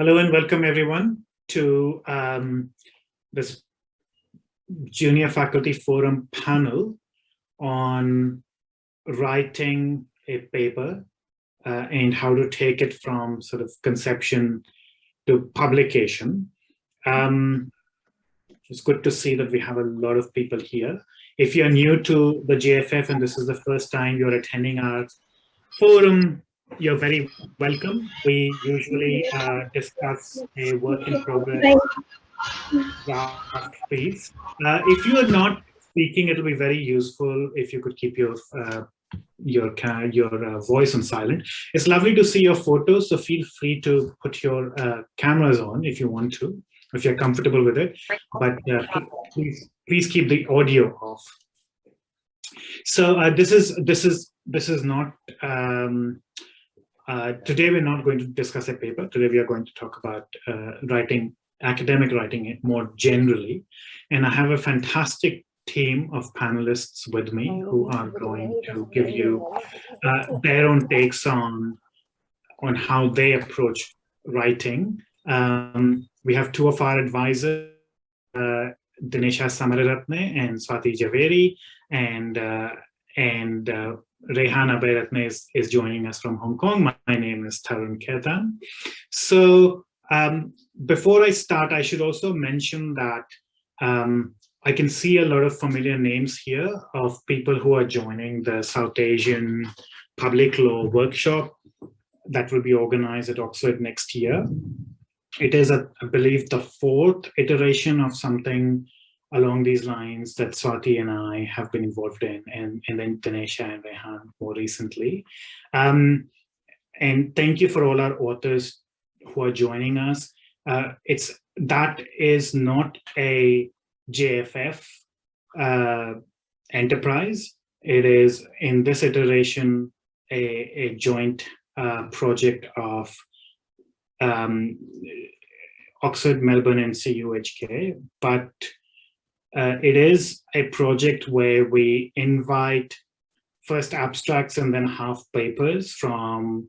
Hello and welcome everyone to this Junior Faculty Forum panel on writing a paper and how to take it from sort of conception to publication. It's good to see that we have a lot of people here. If you're new to the JFF and this is the first time you're attending our forum, you're very welcome. We usually discuss a work in progress draft piece. If you are not speaking, it'll be very useful if you could keep your voice on silent. It's lovely to see your photos, so feel free to put your cameras on if you want to, if you're comfortable with it. But please keep the audio off. So this is not. Today we're not going to discuss a paper. Today we are going to talk about academic writing more generally. And I have a fantastic team of panelists with me who are going to give you their own takes on how they approach writing. We have two of our advisors, Dinesha Samararatne and Swati Jhaveri, and Rehan Abeyratne is joining us from Hong Kong. My name is Tarunabh Khaitan. So before I start, I should also mention that I can see a lot of familiar names here of people who are joining the South Asian Public Law Workshop that will be organized at Oxford next year. It is, I believe, the fourth iteration of something along these lines that Swati and I have been involved in, and then Dinesha and Rehan more recently. And thank you for all our authors who are joining us. That is not a JFF enterprise. It is, in this iteration, a joint project of Oxford, Melbourne, and CUHK, but it is a project where we invite first abstracts and then half papers from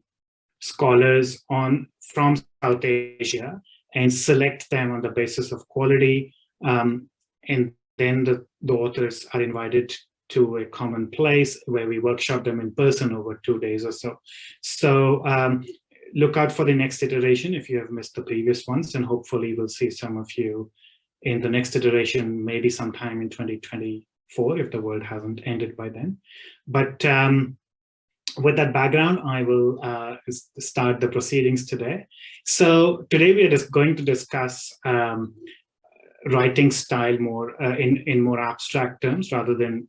scholars from South Asia and select them on the basis of quality. And then the authors are invited to a common place where we workshop them in person over 2 days or so. So look out for the next iteration if you have missed the previous ones, and hopefully we'll see some of you in the next iteration, maybe sometime in 2024, if the world hasn't ended by then. But with that background, I will start the proceedings today. So today we are just going to discuss writing style more in more abstract terms rather than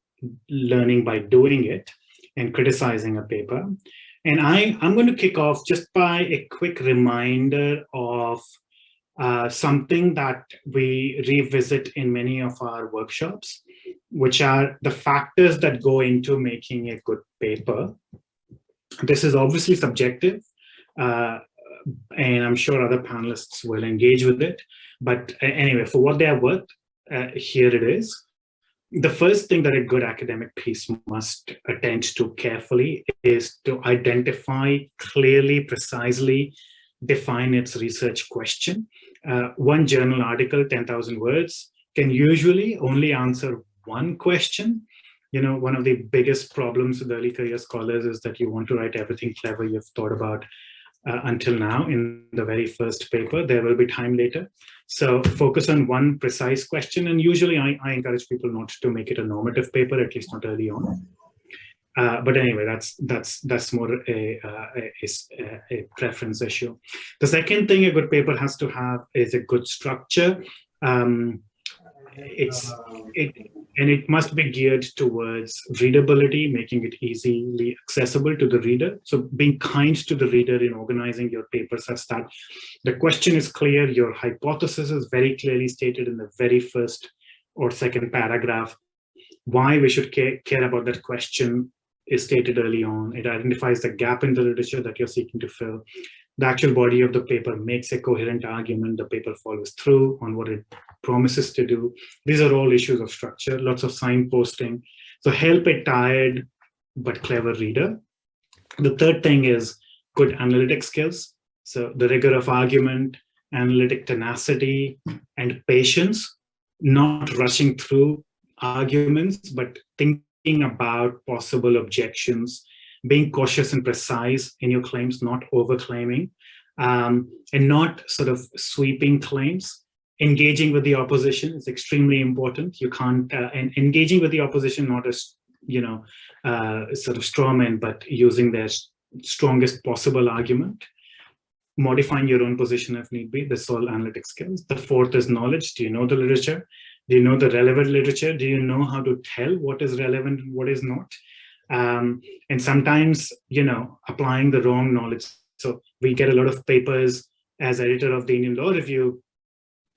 learning by doing it and criticizing a paper. And I'm going to kick off just by a quick reminder of something that we revisit in many of our workshops, which are the factors that go into making a good paper. This is obviously subjective, and I'm sure other panelists will engage with it. But anyway, for what they are worth, here it is. The first thing that a good academic piece must attend to carefully is to identify clearly, precisely, define its research question. One journal article, 10,000 words, can usually only answer one question. You know, one of the biggest problems with early career scholars is that you want to write everything clever you've thought about until now in the very first paper. There will be time later. So focus on one precise question. And usually I encourage people not to make it a normative paper, at least not early on. But anyway, that's more a preference issue. The second thing a good paper has to have is a good structure. It must be geared towards readability, making it easily accessible to the reader. So being kind to the reader in organizing your paper such that the question is clear, your hypothesis is very clearly stated in the very first or second paragraph. Why we should care about that question is stated early on. It identifies the gap in the literature that you're seeking to fill. The actual body of the paper makes a coherent argument. The paper follows through on what it promises to do. These are all issues of structure, lots of signposting. So help a tired but clever reader. The third thing is good analytic skills. So the rigor of argument, analytic tenacity, and patience, not rushing through arguments, but thinking about possible objections, being cautious and precise in your claims, not overclaiming, and not sort of sweeping claims. Engaging with the opposition is extremely important. You can't, and engaging with the opposition, not as, sort of straw man, but using their strongest possible argument. Modifying your own position if need be. That's all analytic skills. The fourth is knowledge. Do you know the literature? Do you know the relevant literature? Do you know how to tell what is relevant and what is not? And sometimes, applying the wrong knowledge. So we get a lot of papers as editor of the Indian Law Review,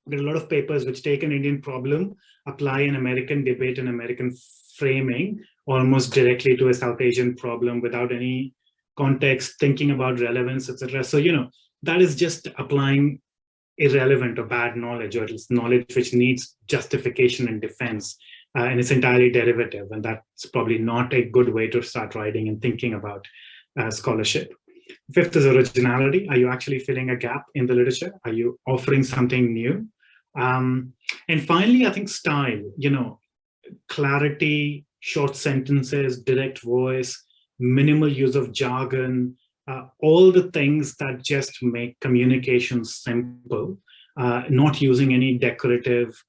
get a lot of papers which take an Indian problem, apply an American debate and American framing almost directly to a South Asian problem without any context, thinking about relevance, etc. So, that is just applying irrelevant or bad knowledge, or at least knowledge which needs justification and defense, and it's entirely derivative. And that's probably not a good way to start writing and thinking about scholarship. Fifth is originality. Are you actually filling a gap in the literature? Are you offering something new? And finally, I think style, clarity, short sentences, direct voice, minimal use of jargon, all the things that just make communication simple, not using any decorative,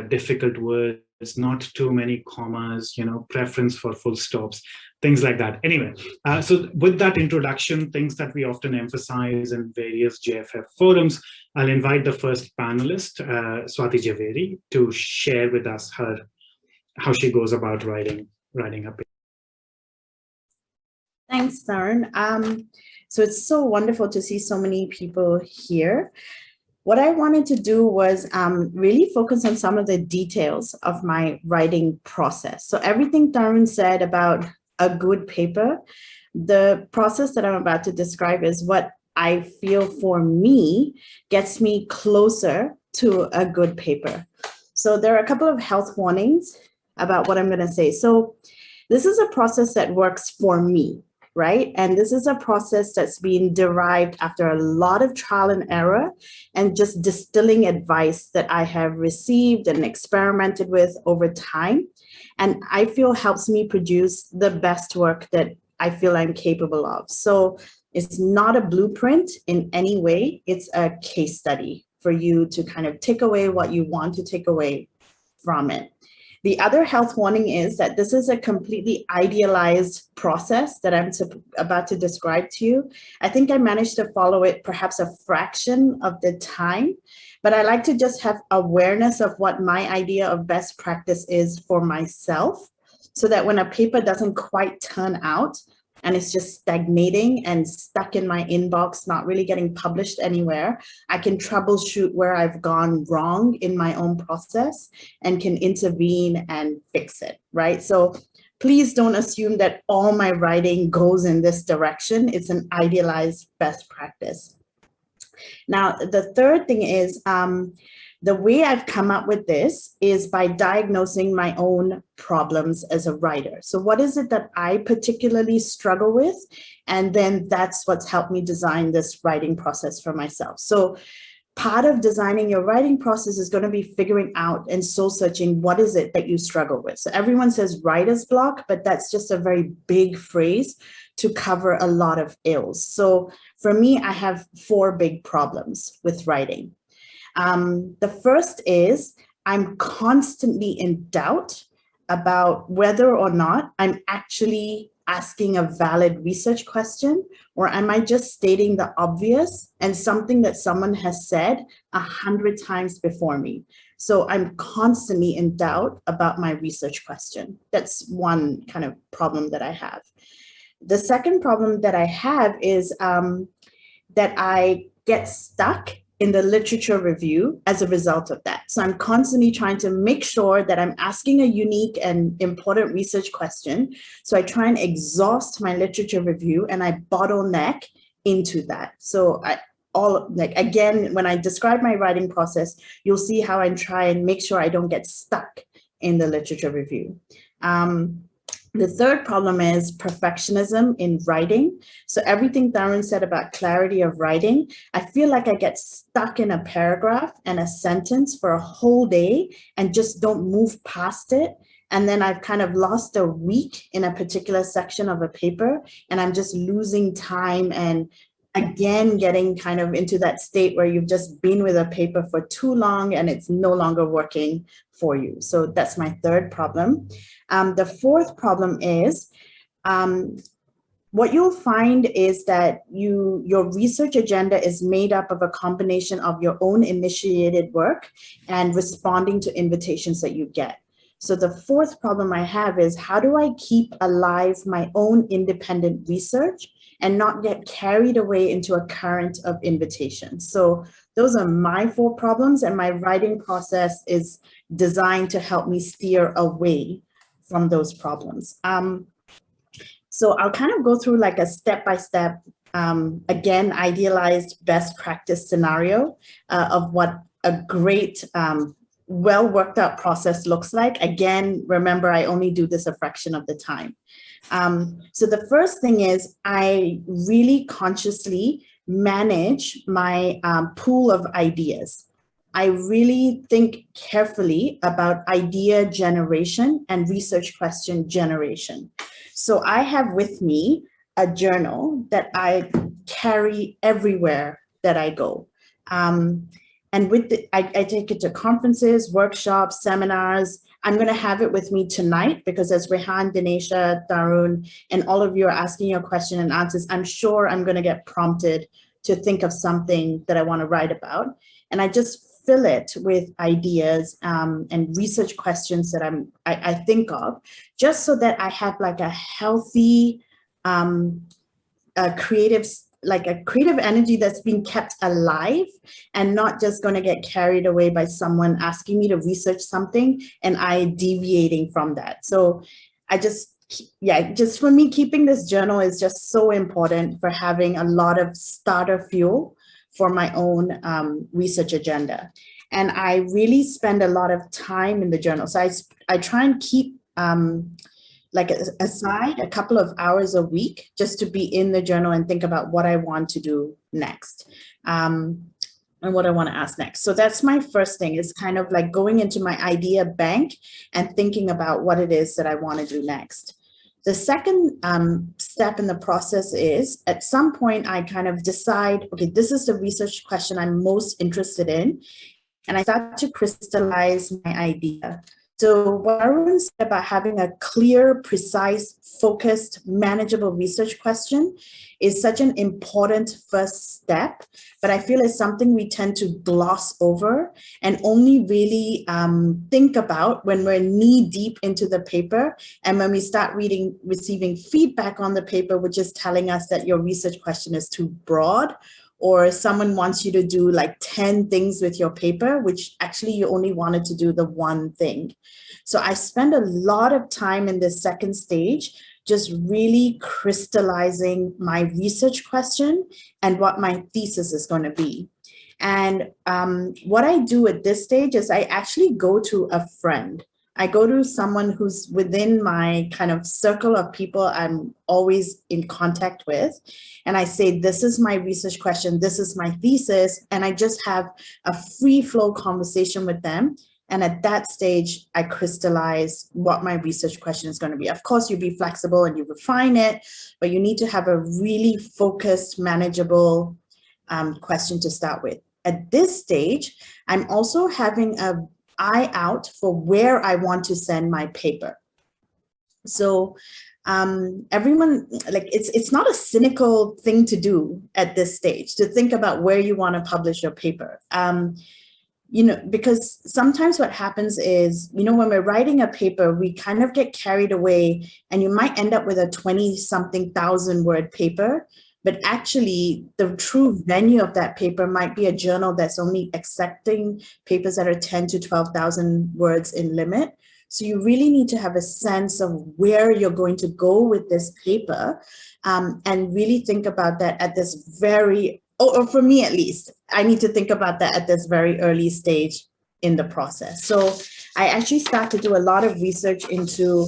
difficult words, not too many commas, preference for full stops, things like that. Anyway, so with that introduction, things that we often emphasize in various JFF forums, I'll invite the first panelist, Swati Jhaveri, to share with us how she goes about writing a paper. Thanks, Tarun. So it's so wonderful to see so many people here. What I wanted to do was really focus on some of the details of my writing process. So everything Tarun said about a good paper, the process that I'm about to describe is what I feel for me gets me closer to a good paper. So there are a couple of health warnings about what I'm going to say. So this is a process that works for me, right? And this is a process that's been derived after a lot of trial and error and just distilling advice that I have received and experimented with over time. And I feel helps me produce the best work that I feel I'm capable of. So it's not a blueprint in any way. It's a case study for you to kind of take away what you want to take away from it. The other health warning is that this is a completely idealized process that I'm about to describe to you. I think I managed to follow it perhaps a fraction of the time, but I like to just have awareness of what my idea of best practice is for myself, so that when a paper doesn't quite turn out and it's just stagnating and stuck in my inbox, not really getting published anywhere, I can troubleshoot where I've gone wrong in my own process and can intervene and fix it, right? So please don't assume that all my writing goes in this direction. It's an idealized best practice. Now, the third thing is, the way I've come up with this is by diagnosing my own problems as a writer. So what is it that I particularly struggle with? And then that's what's helped me design this writing process for myself. So part of designing your writing process is going to be figuring out and soul searching what is it that you struggle with. So everyone says writer's block, but that's just a very big phrase to cover a lot of ills. So for me, I have 4 big problems with writing. The first is I'm constantly in doubt about whether or not I'm actually asking a valid research question, or am I just stating the obvious and something that someone has said 100 times before me. So I'm constantly in doubt about my research question. That's one kind of problem that I have. The second problem that I have is that I get stuck in the literature review as a result of that. So I'm constantly trying to make sure that I'm asking a unique and important research question. So I try and exhaust my literature review and I bottleneck into that. So again, when I describe my writing process, you'll see how I try and make sure I don't get stuck in the literature review. The third problem is perfectionism in writing. So everything Tarun said about clarity of writing, I feel like I get stuck in a paragraph and a sentence for a whole day and just don't move past it. And then I've kind of lost a week in a particular section of a paper, and I'm just losing time and again getting kind of into that state where you've just been with a paper for too long and it's no longer working for you. So that's my third problem. The fourth problem is what you'll find is that your research agenda is made up of a combination of your own initiated work and responding to invitations that you get. So the fourth problem I have is, how do I keep alive my own independent research and not get carried away into a current of invitations? So those are my 4 problems, and my writing process is designed to help me steer away from those problems. So I'll kind of go through like a step-by-step, again, idealized best practice scenario of what a great, well worked out process looks like. Again, remember, I only do this a fraction of the time. So the first thing is, I really consciously manage my pool of ideas. I really think carefully about idea generation and research question generation. So I have with me a journal that I carry everywhere that I go. And with I take it to conferences, workshops, seminars. I'm going to have it with me tonight because as Rehan, Dinesha, Tarun, and all of you are asking your question and answers, I'm sure I'm going to get prompted to think of something that I want to write about. And I just fill it with ideas and research questions that I think of, just so that I have like a healthy creative energy that's being kept alive and not just going to get carried away by someone asking me to research something and I deviating from that. So I just for me, keeping this journal is just so important for having a lot of starter fuel for my own research agenda. And I really spend a lot of time in the journal. So I try and keep aside a couple of hours a week just to be in the journal and think about what I want to do next and what I want to ask next. So that's my first thing, is kind of like going into my idea bank and thinking about what it is that I want to do next. The second step in the process is, at some point I kind of decide, okay, this is the research question I'm most interested in, and I start to crystallize my idea. So what Arun said about having a clear, precise, focused, manageable research question is such an important first step, but I feel it's something we tend to gloss over and only really think about when we're knee deep into the paper and when we start receiving feedback on the paper, which is telling us that your research question is too broad, or someone wants you to do like 10 things with your paper, which actually you only wanted to do the one thing. So I spend a lot of time in this second stage just really crystallizing my research question and what my thesis is going to be. And what I do at this stage is I actually go to a friend. I go to someone who's within my kind of circle of people I'm always in contact with. And I say, this is my research question, this is my thesis. And I just have a free flow conversation with them. And at that stage, I crystallize what my research question is going to be. Of course, you be flexible and you refine it, but you need to have a really focused, manageable question to start with. At this stage, I'm also having an eye out for where I want to send my paper. So everyone, like, it's not a cynical thing to do at this stage, to think about where you want to publish your paper. You know, because sometimes what happens is, you know, when we're writing a paper, we kind of get carried away and you might end up with a 20-something thousand word paper. But actually, the true venue of that paper might be a journal that's only accepting papers that are 10 to 12,000 words in limit. So you really need to have a sense of where you're going to go with this paper and really think about that at this very, or for me at least, I need to think about that at this very early stage in the process. So I actually start to do a lot of research into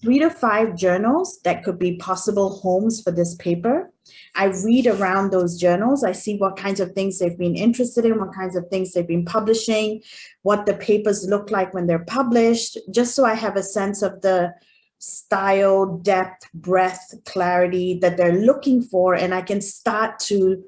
3 to 5 journals that could be possible homes for this paper. I read around those journals. I see what kinds of things they've been interested in, what kinds of things they've been publishing, what the papers look like when they're published, just so I have a sense of the style, depth, breadth, clarity that they're looking for, and I can start to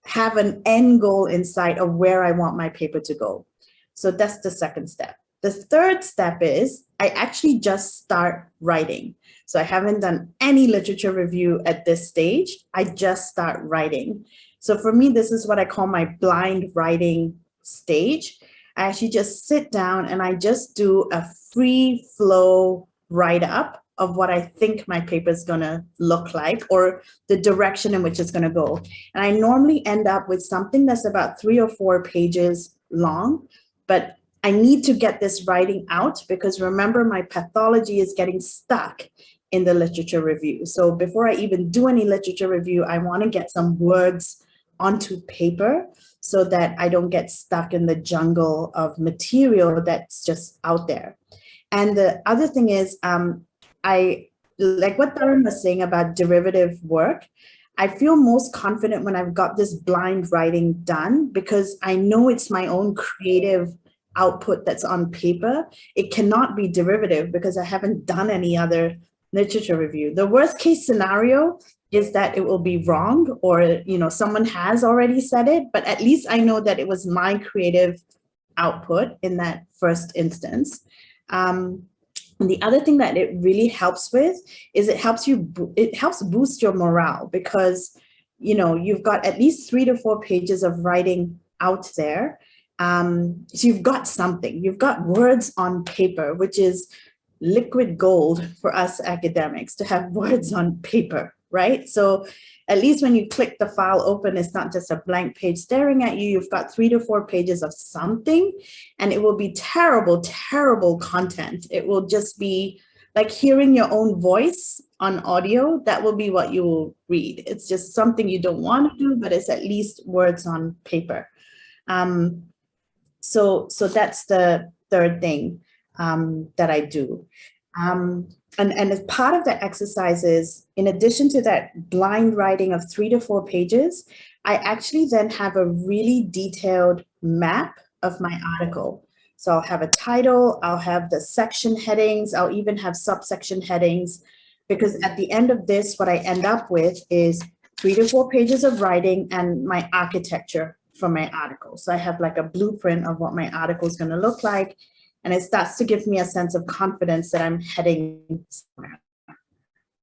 have an end goal in sight of where I want my paper to go. So that's the second step. The third step is I actually just start writing. So I haven't done any literature review at this stage. I just start writing. So for me, this is what I call my blind writing stage. I actually just sit down and I just do a free flow write-up of what I think my paper is going to look like, or the direction in which it's going to go. And I normally end up with something that's about 3 or 4 pages long, but I need to get this writing out because remember, my pathology is getting stuck in the literature review. So before I even do any literature review, I want to get some words onto paper so that I don't get stuck in the jungle of material that's just out there. And the other thing is, I like what Tarun was saying about derivative work. I feel most confident when I've got this blind writing done because I know it's my own creative output that's on paper. It cannot be derivative because I haven't done any other literature review. The worst case scenario is that it will be wrong, or someone has already said it, but at least I know that it was my creative output in that first instance. And the other thing that it really helps with is it helps boost your morale because, you've got at least 3 to 4 pages of writing out there. So you've got something, you've got words on paper, which is liquid gold for us academics to have words on paper, right? So at least when you click the file open, it's not just a blank page staring at you. You've got 3 to 4 pages of something, and it will be terrible, terrible content. It will just be like hearing your own voice on audio. That will be what you will read. It's just something you don't want to do, but it's at least words on paper. So that's the third thing that I do. And as part of that exercise is, in addition to that blind writing of 3 to 4 pages, I actually then have a really detailed map of my article. So I'll have a title, I'll have the section headings, I'll even have subsection headings, because at the end of this, what I end up with is 3 to 4 pages of writing and my architecture for my article. So I have like a blueprint of what my article is going to look like. And it starts to give me a sense of confidence that I'm heading somewhere.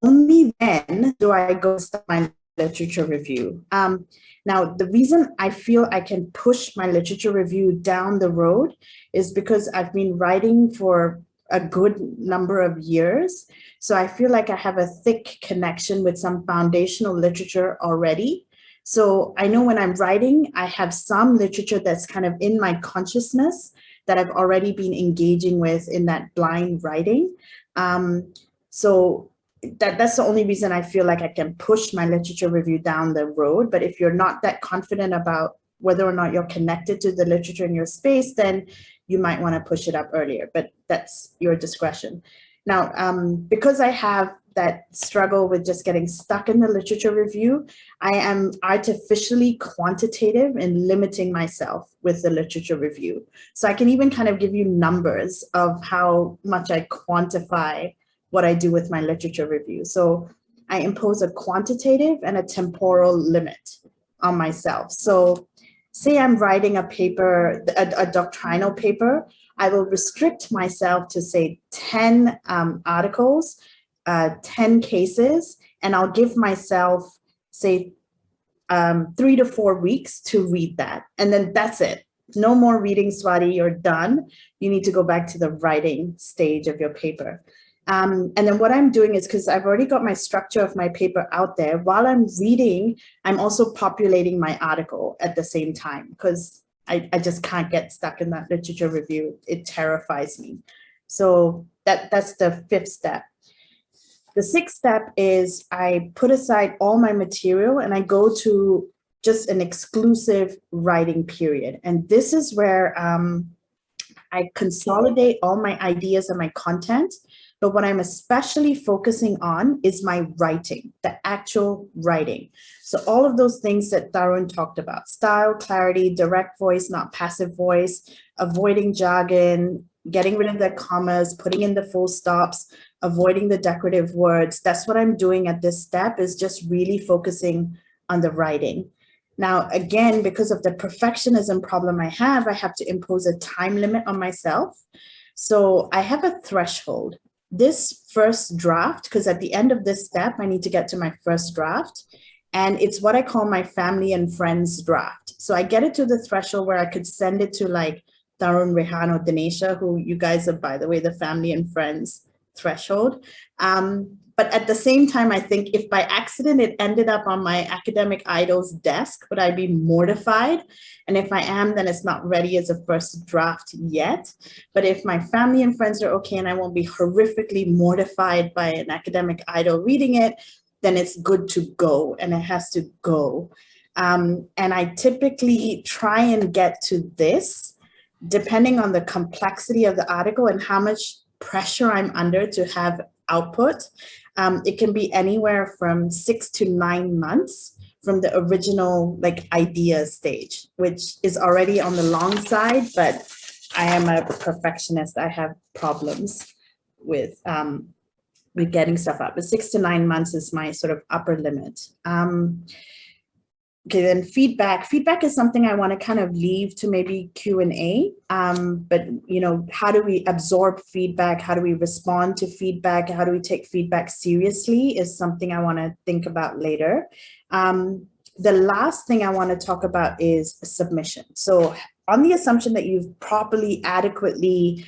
Only then do I go start my literature review. Now, the reason I feel I can push my literature review down the road is because I've been writing for a good number of years. So I feel like I have a thick connection with some foundational literature already. So I know when I'm writing, I have some literature that's kind of in my consciousness that I've already been engaging with in that blind writing. So that's the only reason I feel like I can push my literature review down the road. But if you're not that confident about whether or not you're connected to the literature in your space, then you might want to push it up earlier, but that's your discretion. Now, because I have that struggle with just getting stuck in the literature review, I am artificially quantitative in limiting myself with the literature review. So I can even kind of give you numbers of how much I quantify what I do with my literature review. So I impose a quantitative and a temporal limit on myself. So say I'm writing a paper, a doctrinal paper, I will restrict myself to say 10 articles, 10 cases, and I'll give myself, say, 3 to 4 weeks to read that. And then that's it. No more reading, Swati, you're done. You need to go back to the writing stage of your paper. And then what I'm doing is, because I've already got my structure of my paper out there, while I'm reading, I'm also populating my article at the same time, because I just can't get stuck in that literature review. It terrifies me. So that's the 5th step. The 6th step is I put aside all my material and I go to just an exclusive writing period. And this is where I consolidate all my ideas and my content, But what I'm especially focusing on is my writing, the actual writing. So all of those things that Tarun talked about: style, clarity, direct voice, not passive voice, avoiding jargon, getting rid of the commas, putting in the full stops, avoiding the decorative words. That's what I'm doing at this step, is just really focusing on the writing. Now, again, because of the perfectionism problem I have to impose a time limit on myself. So I have a threshold. This first draft, because at the end of this step, I need to get to my first draft. And it's what I call my family and friends draft. So I get it to the threshold where I could send it to like Tarun, Rehan, or Dinesha, who you guys are, by the way, the family and friends threshold. But at the same time, I think if by accident it ended up on my academic idol's desk, would I be mortified? And if I am, then it's not ready as a first draft yet. But if my family and friends are okay and I won't be horrifically mortified by an academic idol reading it, then it's good to go, and it has to go. And I typically try and get to this, depending on the complexity of the article and how much pressure I'm under to have output. It can be anywhere from 6 to 9 months from the original like idea stage, which is already on the long side, but I am a perfectionist. I have problems with getting stuff up. But 6 to 9 months is my sort of upper limit. Okay, then feedback. Feedback is something I want to kind of leave to maybe Q&A. But, you know, how do we absorb feedback? How do we respond to feedback? How do we take feedback seriously is something I want to think about later. The last thing I want to talk about is submission. So on the assumption that you've properly, adequately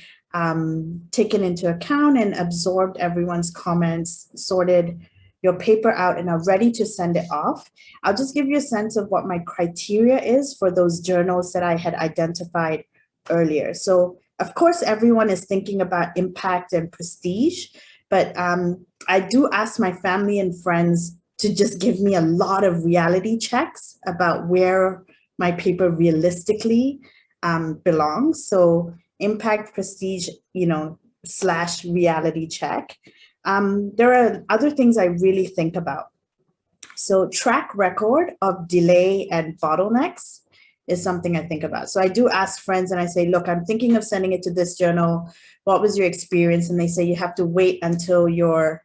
taken into account and absorbed everyone's comments, sorted your paper out, and are ready to send it off, I'll just give you a sense of what my criteria is for those journals that I had identified earlier. So of course, everyone is thinking about impact and prestige, but I do ask my family and friends to just give me a lot of reality checks about where my paper realistically belongs. So impact, prestige, you know, / reality check. There are other things I really think about. So track record of delay and bottlenecks is something I think about. So I do ask friends and I say, look, I'm thinking of sending it to this journal. What was your experience? And they say, you have to wait until you're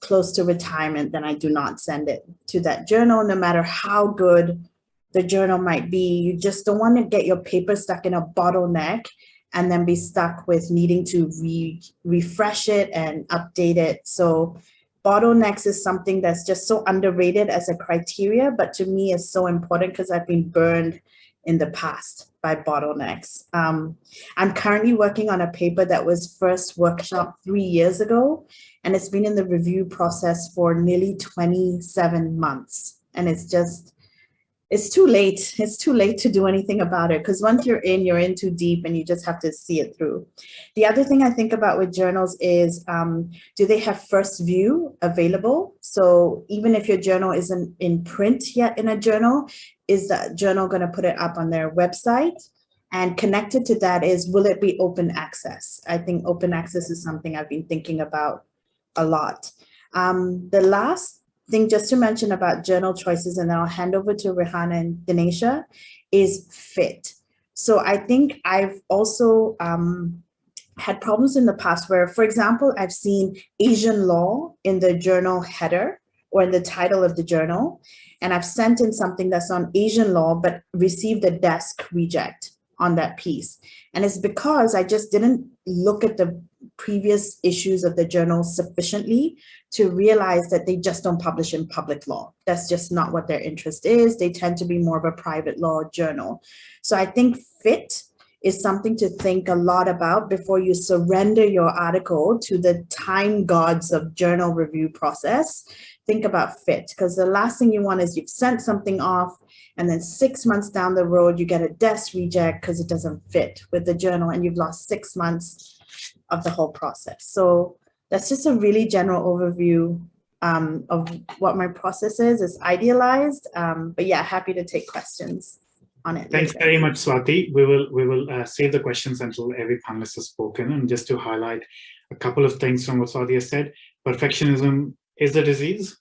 close to retirement. Then I do not send it to that journal, no matter how good the journal might be. You just don't want to get your paper stuck in a bottleneck and then be stuck with needing to refresh it and update it. So bottlenecks is something that's just so underrated as a criteria, but to me is so important because I've been burned in the past by bottlenecks. I'm currently working on a paper that was first workshop 3 years ago, and it's been in the review process for nearly 27 months. And it's too late. It's too late to do anything about it, because once you're in too deep and you just have to see it through. The other thing I think about with journals is, do they have first view available? So even if your journal isn't in print yet in a journal, is that journal going to put it up on their website? And connected to that is, will it be open access? I think open access is something I've been thinking about a lot. The last thing just to mention about journal choices, and then I'll hand over to Rehan and Dinesha, is fit. So I think I've also had problems in the past where, for example, I've seen Asian law in the journal header or in the title of the journal, and I've sent in something that's on Asian law, but received a desk reject on that piece. And it's because I just didn't look at the previous issues of the journal sufficiently to realize that they just don't publish in public law. That's just not what their interest is. They tend to be more of a private law journal. So I think fit is something to think a lot about before you surrender your article to the time gods of journal review process. Think about fit, because the last thing you want is you've sent something off and then 6 months down the road, you get a desk reject because it doesn't fit with the journal and you've lost 6 months of the whole process. So that's just a really general overview of what my process is. It's idealized, but yeah, happy to take questions on it. Thanks very much, Swati. We will save the questions until every panelist has spoken. And just to highlight, a couple of things from what Swati has said. Perfectionism is a disease,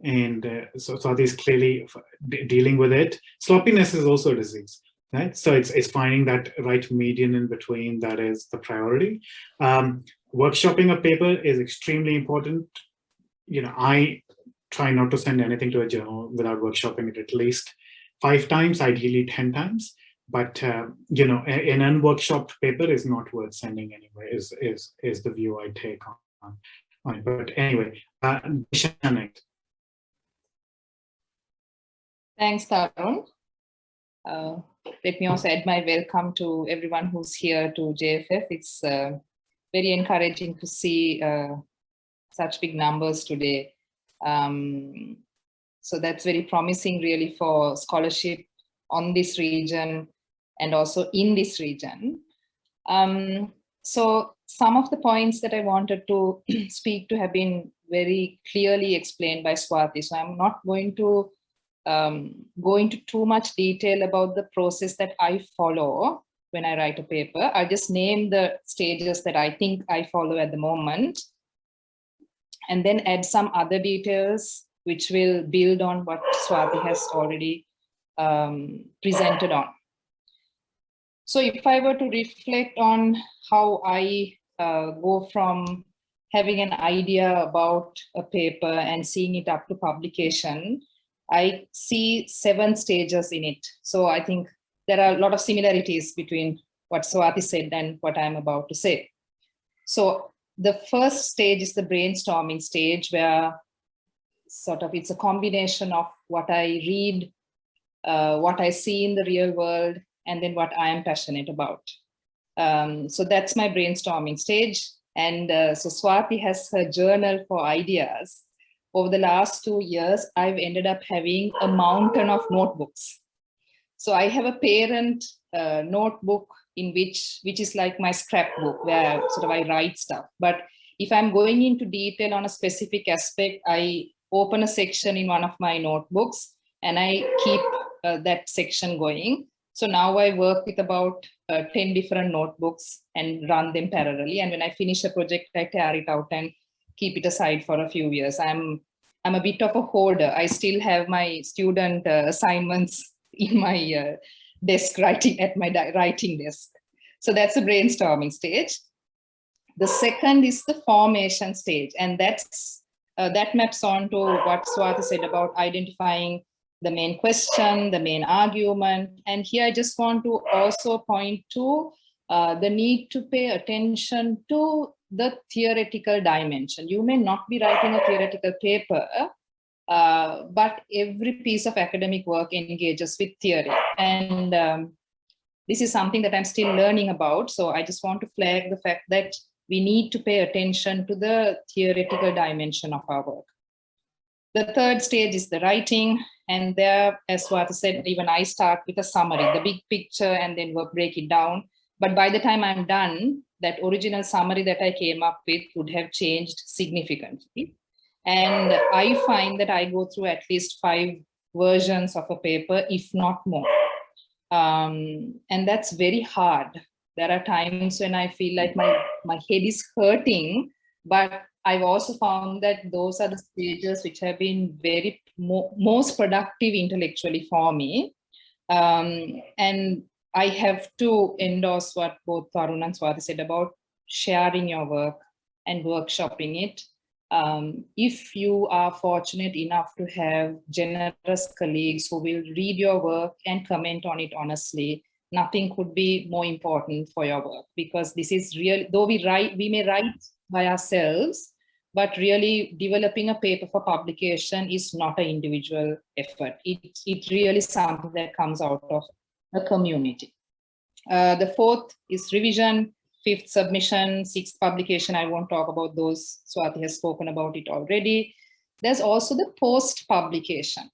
and so Swati is clearly dealing with it. Sloppiness is also a disease, right? So it's finding that right median in between that is the priority. Workshopping a paper is extremely important. I try not to send anything to a journal without workshopping it at least 5 times, ideally 10 times. But an unworkshopped paper is not worth sending anyway. Is the view I take on it. But anyway, next. Thanks, Tarun. Let me also add my welcome to everyone who's here to JFF. It's very encouraging to see such big numbers today. So that's very promising really for scholarship on this region and also in this region. So some of the points that I wanted to speak to have been very clearly explained by Swati. So I'm not going to go into too much detail about the process that I follow when I write a paper. I just name the stages that I think I follow at the moment, and then add some other details which will build on what Swati has already presented on. So if I were to reflect on how I go from having an idea about a paper and seeing it up to publication, I see 7 stages in it. So I think there are a lot of similarities between what Swati said and what I'm about to say. So the first stage is the brainstorming stage, where sort of it's a combination of what I read, what I see in the real world, and then what I am passionate about. So that's my brainstorming stage. And so Swati has her journal for ideas. Over the last 2 years, I've ended up having a mountain of notebooks. So I have a parent notebook in which is like my scrapbook, where sort of I write stuff. But if I'm going into detail on a specific aspect, I open a section in one of my notebooks and I keep that section going. So now I work with about 10 different notebooks and run them parallelly. And when I finish a project, I tear it out and keep it aside for a few years. I'm a bit of a hoarder. I still have my student assignments in my desk writing at my writing desk. So that's the brainstorming stage. The second is the formation stage, and that's that maps on to what Swati said about identifying the main question, the main argument. And here I just want to also point to the need to pay attention to the theoretical dimension. You may not be writing a theoretical paper, but every piece of academic work engages with theory. And this is something that I'm still learning about. So I just want to flag the fact that we need to pay attention to the theoretical dimension of our work. The third stage is the writing. And there, as Swati said, even I start with a summary, the big picture, and then we'll break it down. But by the time I'm done, that original summary that I came up with would have changed significantly. And I find that I go through at least 5 versions of a paper, if not more. And that's very hard. There are times when I feel like my head is hurting, but I've also found that those are the stages which have been very most productive intellectually for me. And I have to endorse what both Tarun and Swati said about sharing your work and workshopping it. If you are fortunate enough to have generous colleagues who will read your work and comment on it honestly, nothing could be more important for your work, because this is real. Though we may write by ourselves, but really developing a paper for publication is not an individual effort. It really is something that comes out of a community. The fourth is revision, 5th submission, 6th publication. I won't talk about those. Swati has spoken about it already. There's also the post-publication.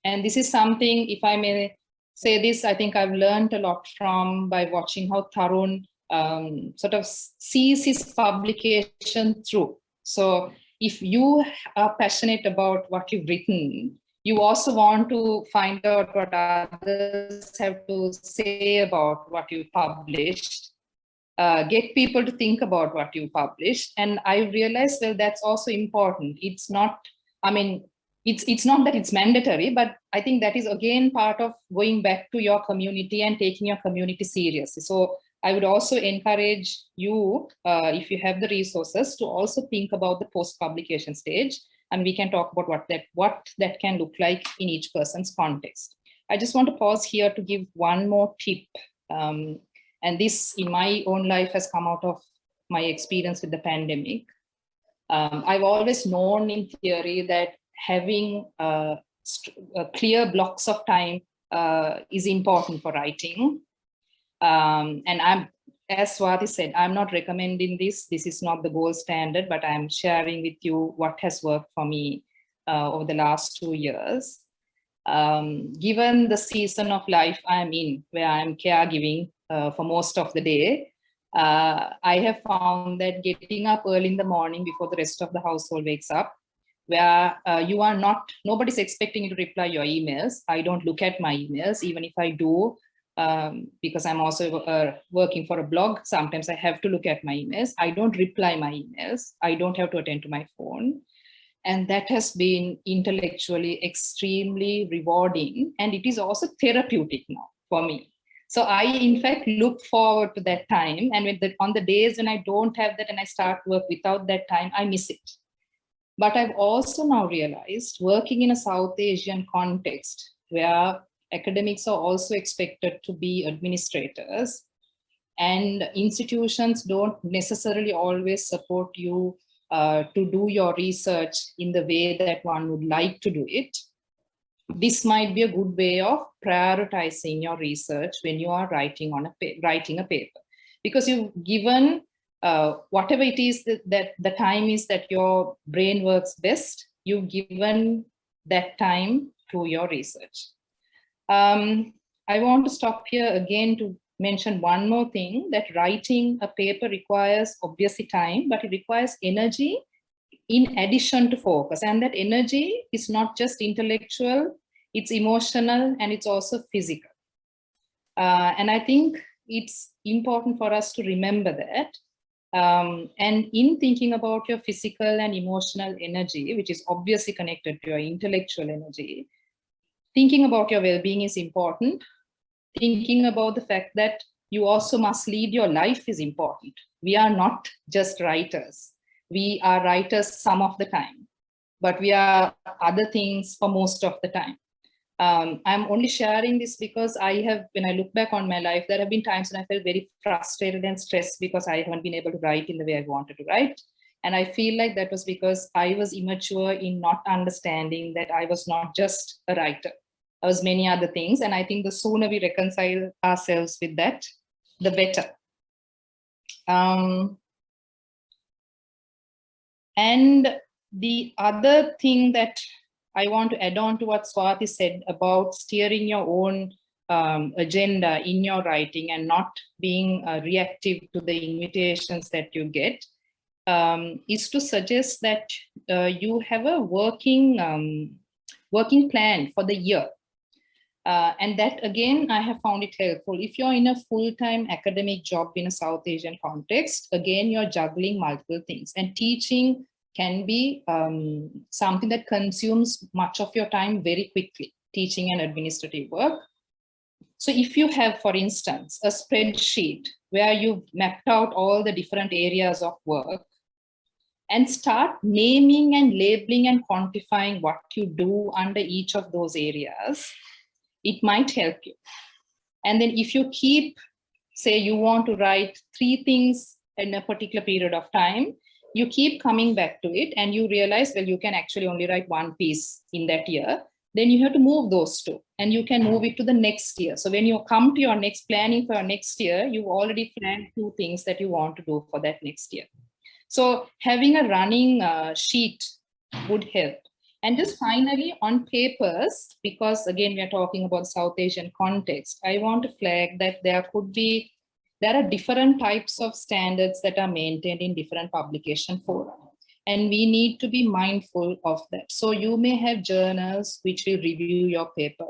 And this is something, if I may say this, I think I've learned a lot by watching how Tarun sort of sees his publication through. So if you are passionate about what you've written, you also want to find out what others have to say about what you published. get people to think about what you published. And I realized, well, that's also important. It's not, I mean, it's not that it's mandatory, but I think that is again part of going back to your community and taking your community seriously. So I would also encourage you, if you have the resources, to also think about the post-publication stage, and we can talk about what that can look like in each person's context. I just want to pause here to give one more tip. And this in my own life has come out of my experience with the pandemic. I've always known in theory that having clear blocks of time is important for writing. And I'm, as Swati said, I'm not recommending this. This is not the gold standard, but I'm sharing with you what has worked for me over the last 2 years. Given the season of life I'm in, where I'm caregiving for most of the day, I have found that getting up early in the morning before the rest of the household wakes up, where you are not, nobody's expecting you to reply your emails. I don't look at my emails, even if I do, because I'm also working for a blog. Sometimes I have to look at my emails. I don't reply my emails. I don't have to attend to my phone. And that has been intellectually extremely rewarding. And it is also therapeutic now for me. So I, in fact, look forward to that time. And on the days when I don't have that and I start work without that time, I miss it. But I've also now realized, working in a South Asian context where academics are also expected to be administrators, and institutions don't necessarily always support you to do your research in the way that one would like to do it. This might be a good way of prioritizing your research when you are writing a paper, because you've given whatever it is that the time is that your brain works best, you've given that time to your research. I want to stop here again to mention one more thing, that writing a paper requires obviously time, but it requires energy in addition to focus. And that energy is not just intellectual, it's emotional, and it's also physical. And I think it's important for us to remember that. And in thinking about your physical and emotional energy, which is obviously connected to your intellectual energy, thinking about your well-being is important. Thinking about the fact that you also must lead your life is important. We are not just writers. We are writers some of the time, but we are other things for most of the time. I'm only sharing this because when I look back on my life, there have been times when I felt very frustrated and stressed because I haven't been able to write in the way I wanted to write. And I feel like that was because I was immature in not understanding that I was not just a writer. I was many other things. And I think the sooner we reconcile ourselves with that, the better. And the other thing that I want to add on to what Swati said about steering your own agenda in your writing and not being reactive to the invitations that you get, is to suggest that you have a working plan for the year. And that, again, I have found it helpful. If you're in a full-time academic job in a South Asian context, again, you're juggling multiple things. And teaching can be something that consumes much of your time very quickly, teaching and administrative work. So if you have, for instance, a spreadsheet where you've mapped out all the different areas of work, and start naming and labeling and quantifying what you do under each of those areas, it might help you. And then if you keep, say you want to write 3 things in a particular period of time, you keep coming back to it and you realize, well, you can actually only write 1 piece in that year. Then you have to move those 2 and you can move it to the next year. So when you come to your next planning for your next year, you've already planned 2 things that you want to do for that next year. So having a running sheet would help. And just finally on papers, because again, we are talking about South Asian context, I want to flag that there are different types of standards that are maintained in different publication fora. And we need to be mindful of that. So you may have journals which will review your paper,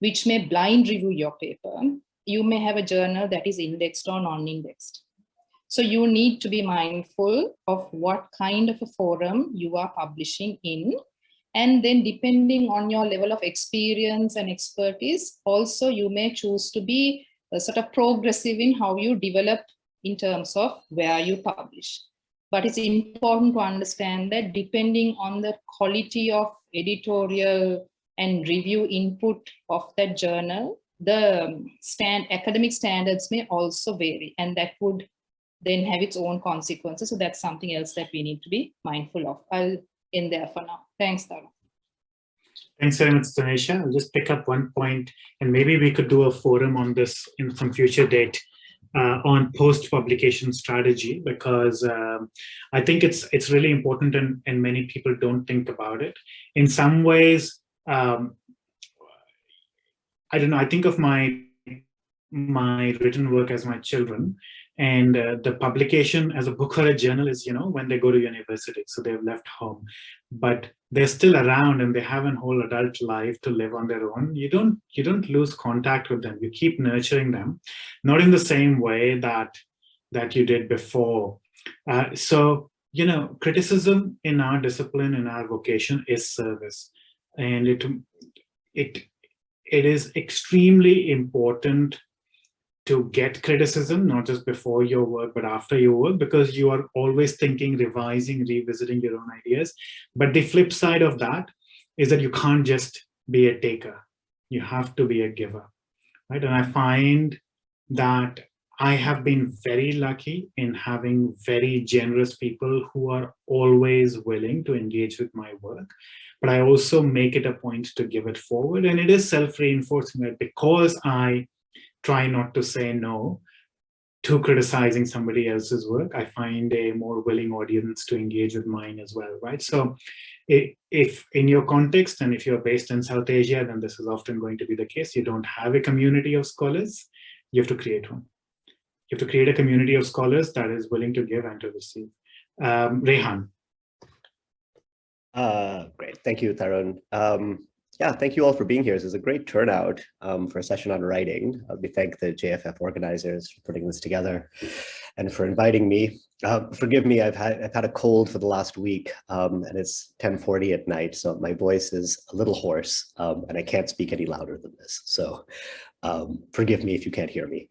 which may blind review your paper. You may have a journal that is indexed or non-indexed. So you need to be mindful of what kind of a forum you are publishing in. And then depending on your level of experience and expertise, also you may choose to be sort of progressive in how you develop in terms of where you publish. But it's important to understand that depending on the quality of editorial and review input of that journal, the academic standards may also vary, and that would then have its own consequences. So that's something else that we need to be mindful of. I'll end there for now. Thanks, Tarun. Thanks very much, Dinesha. I'll just pick up one point, and maybe we could do a forum on this in some future date on post-publication strategy, because I think it's really important, and many people don't think about it. In some ways, I don't know, I think of my written work as my children, and the publication as a book or a journal is, when they go to university, so they've left home, but they're still around and they have a whole adult life to live on their own. You don't lose contact with them. You keep nurturing them, not in the same way that you did before. So criticism in our discipline, in our vocation, is service, and it is extremely important to get criticism, not just before your work, but after your work, because you are always thinking, revising, revisiting your own ideas. But the flip side of that is that you can't just be a taker. You have to be a giver, right? And I find that I have been very lucky in having very generous people who are always willing to engage with my work. But I also make it a point to give it forward. And it is self-reinforcing, that because I try not to say no to criticizing somebody else's work, I find a more willing audience to engage with mine as well, right? So if in your context, and if you're based in South Asia, then this is often going to be the case. You don't have a community of scholars, you have to create one. You have to create a community of scholars that is willing to give and to receive. Rehan. Great, thank you, Tarun. Yeah, thank you all for being here. This is a great turnout for a session on writing. We thank the JFF organizers for putting this together and for inviting me. Forgive me, I've had a cold for the last week, and it's 10:40 at night, so my voice is a little hoarse, and I can't speak any louder than this. So forgive me if you can't hear me.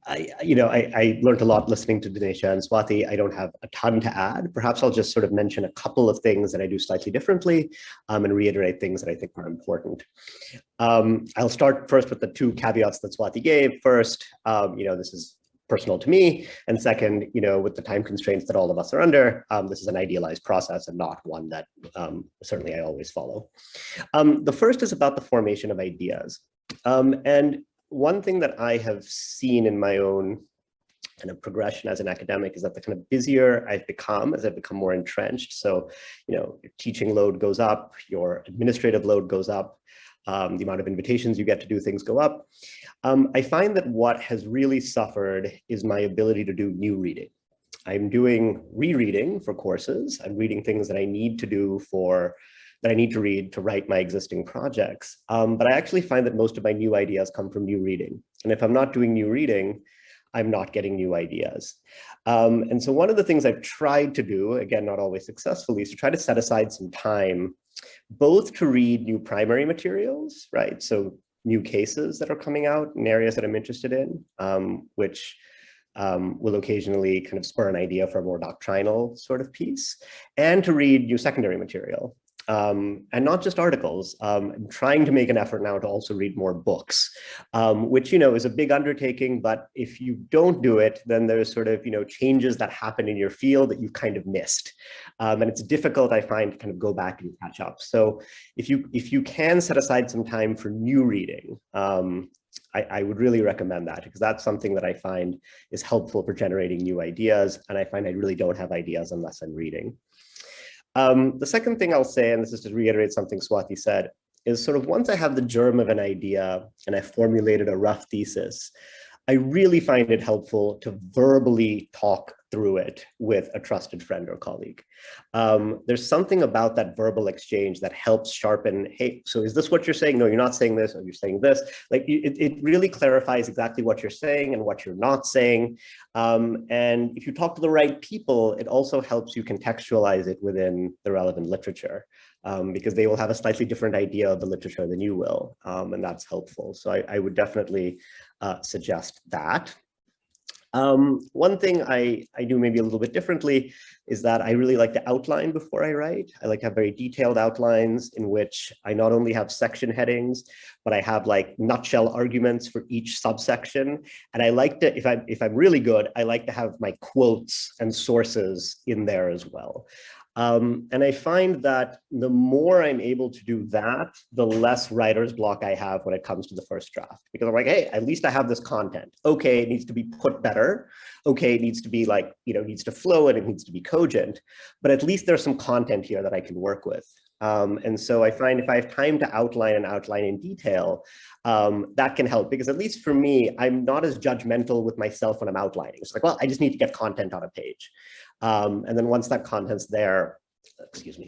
I learned a lot listening to Dinesha and Swati. I don't have a ton to add. Perhaps I'll just sort of mention a couple of things that I do slightly differently and reiterate things that I think are important. I'll start first with the two caveats that Swati gave. First, this is personal to me. And second, with the time constraints that all of us are under, this is an idealized process and not one that certainly I always follow. The first is about the formation of ideas. And one thing that I have seen in my own kind of progression as an academic is that the kind of busier I've become as I've become more entrenched. So, your teaching load goes up, your administrative load goes up, the amount of invitations you get to do things go up. I find that what has really suffered is my ability to do new reading. I'm doing rereading for courses. I'm reading things that I need to do that I need to read to write my existing projects. But I actually find that most of my new ideas come from new reading. And if I'm not doing new reading, I'm not getting new ideas. And so one of the things I've tried to do, again, not always successfully, is to try to set aside some time, both to read new primary materials, right? So new cases that are coming out in areas that I'm interested in, which will occasionally kind of spur an idea for a more doctrinal sort of piece, and to read new secondary material. And not just articles. I'm trying to make an effort now to also read more books, which, is a big undertaking, but if you don't do it, then there's sort of, changes that happen in your field that you've kind of missed. And it's difficult, I find, to kind of go back and catch up. So if you can set aside some time for new reading, I would really recommend that, because that's something that I find is helpful for generating new ideas. And I find I really don't have ideas unless I'm reading. The second thing I'll say, and this is to reiterate something Swati said, is sort of once I have the germ of an idea and I formulated a rough thesis, I really find it helpful to verbally talk through it with a trusted friend or colleague. There's something about that verbal exchange that helps sharpen, hey, so is this what you're saying? No, you're not saying this, or you're saying this. Like it really clarifies exactly what you're saying and what you're not saying. And if you talk to the right people, it also helps you contextualize it within the relevant literature. Because they will have a slightly different idea of the literature than you will, and that's helpful. So I would definitely suggest that. One thing I do maybe a little bit differently is that I really like to outline before I write. I like to have very detailed outlines in which I not only have section headings, but I have like nutshell arguments for each subsection. And I like to, if I'm really good, I like to have my quotes and sources in there as well. And I find that the more I'm able to do that, the less writer's block I have when it comes to the first draft. Because I'm like, hey, at least I have this content. Okay, it needs to be put better. Okay, it needs to be like, needs to flow and it needs to be cogent. But at least there's some content here that I can work with. And so I find if I have time to outline in detail, that can help. Because at least for me, I'm not as judgmental with myself when I'm outlining. It's like, well, I just need to get content on a page. And then once that content's there,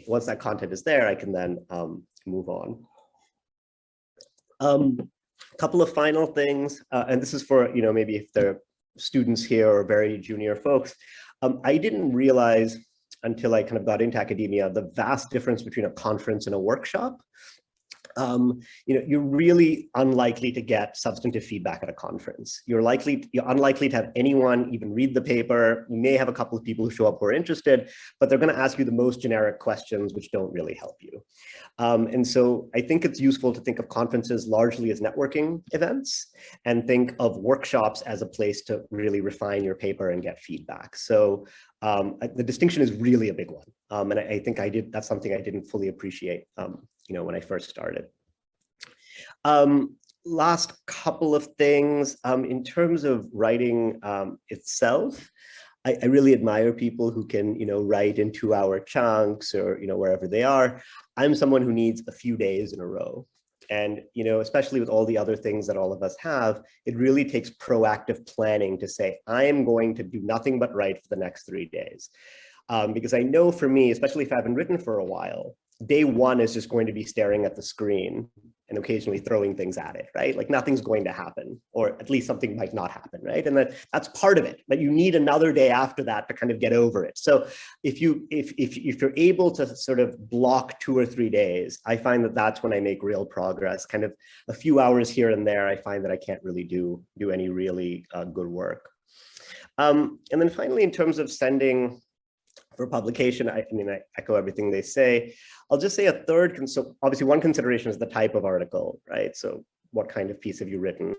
once that content is there, I can then move on. A couple of final things, and this is for, maybe if there are students here or very junior folks, I didn't realize until I kind of got into academia, the vast difference between a conference and a workshop. You're really unlikely to get substantive feedback at a conference. You're unlikely to have anyone even read the paper. You may have a couple of people who show up who are interested, but they're going to ask you the most generic questions, which don't really help you. And so I think it's useful to think of conferences largely as networking events and think of workshops as a place to really refine your paper and get feedback. So the distinction is really a big one. And I think that's something I didn't fully appreciate, when I first started. Last couple of things, in terms of writing itself, I really admire people who can, write in 2-hour chunks or, wherever they are. I'm someone who needs a few days in a row. And, especially with all the other things that all of us have, it really takes proactive planning to say, I am going to do nothing but write for the next 3 days. Because I know for me, especially if I haven't written for a while, day one is just going to be staring at the screen and occasionally throwing things at it, right? Like nothing's going to happen, or at least something might not happen, right? And that's part of it, but you need another day after that to kind of get over it. So if you're able to sort of block 2 or 3 days, I find that that's when I make real progress. Kind of a few hours here and there, I find that I can't really do any really good work. And then finally, in terms of sending for publication, I echo everything they say. I'll just say a third, so obviously one consideration is the type of article, right? So what kind of piece have you written?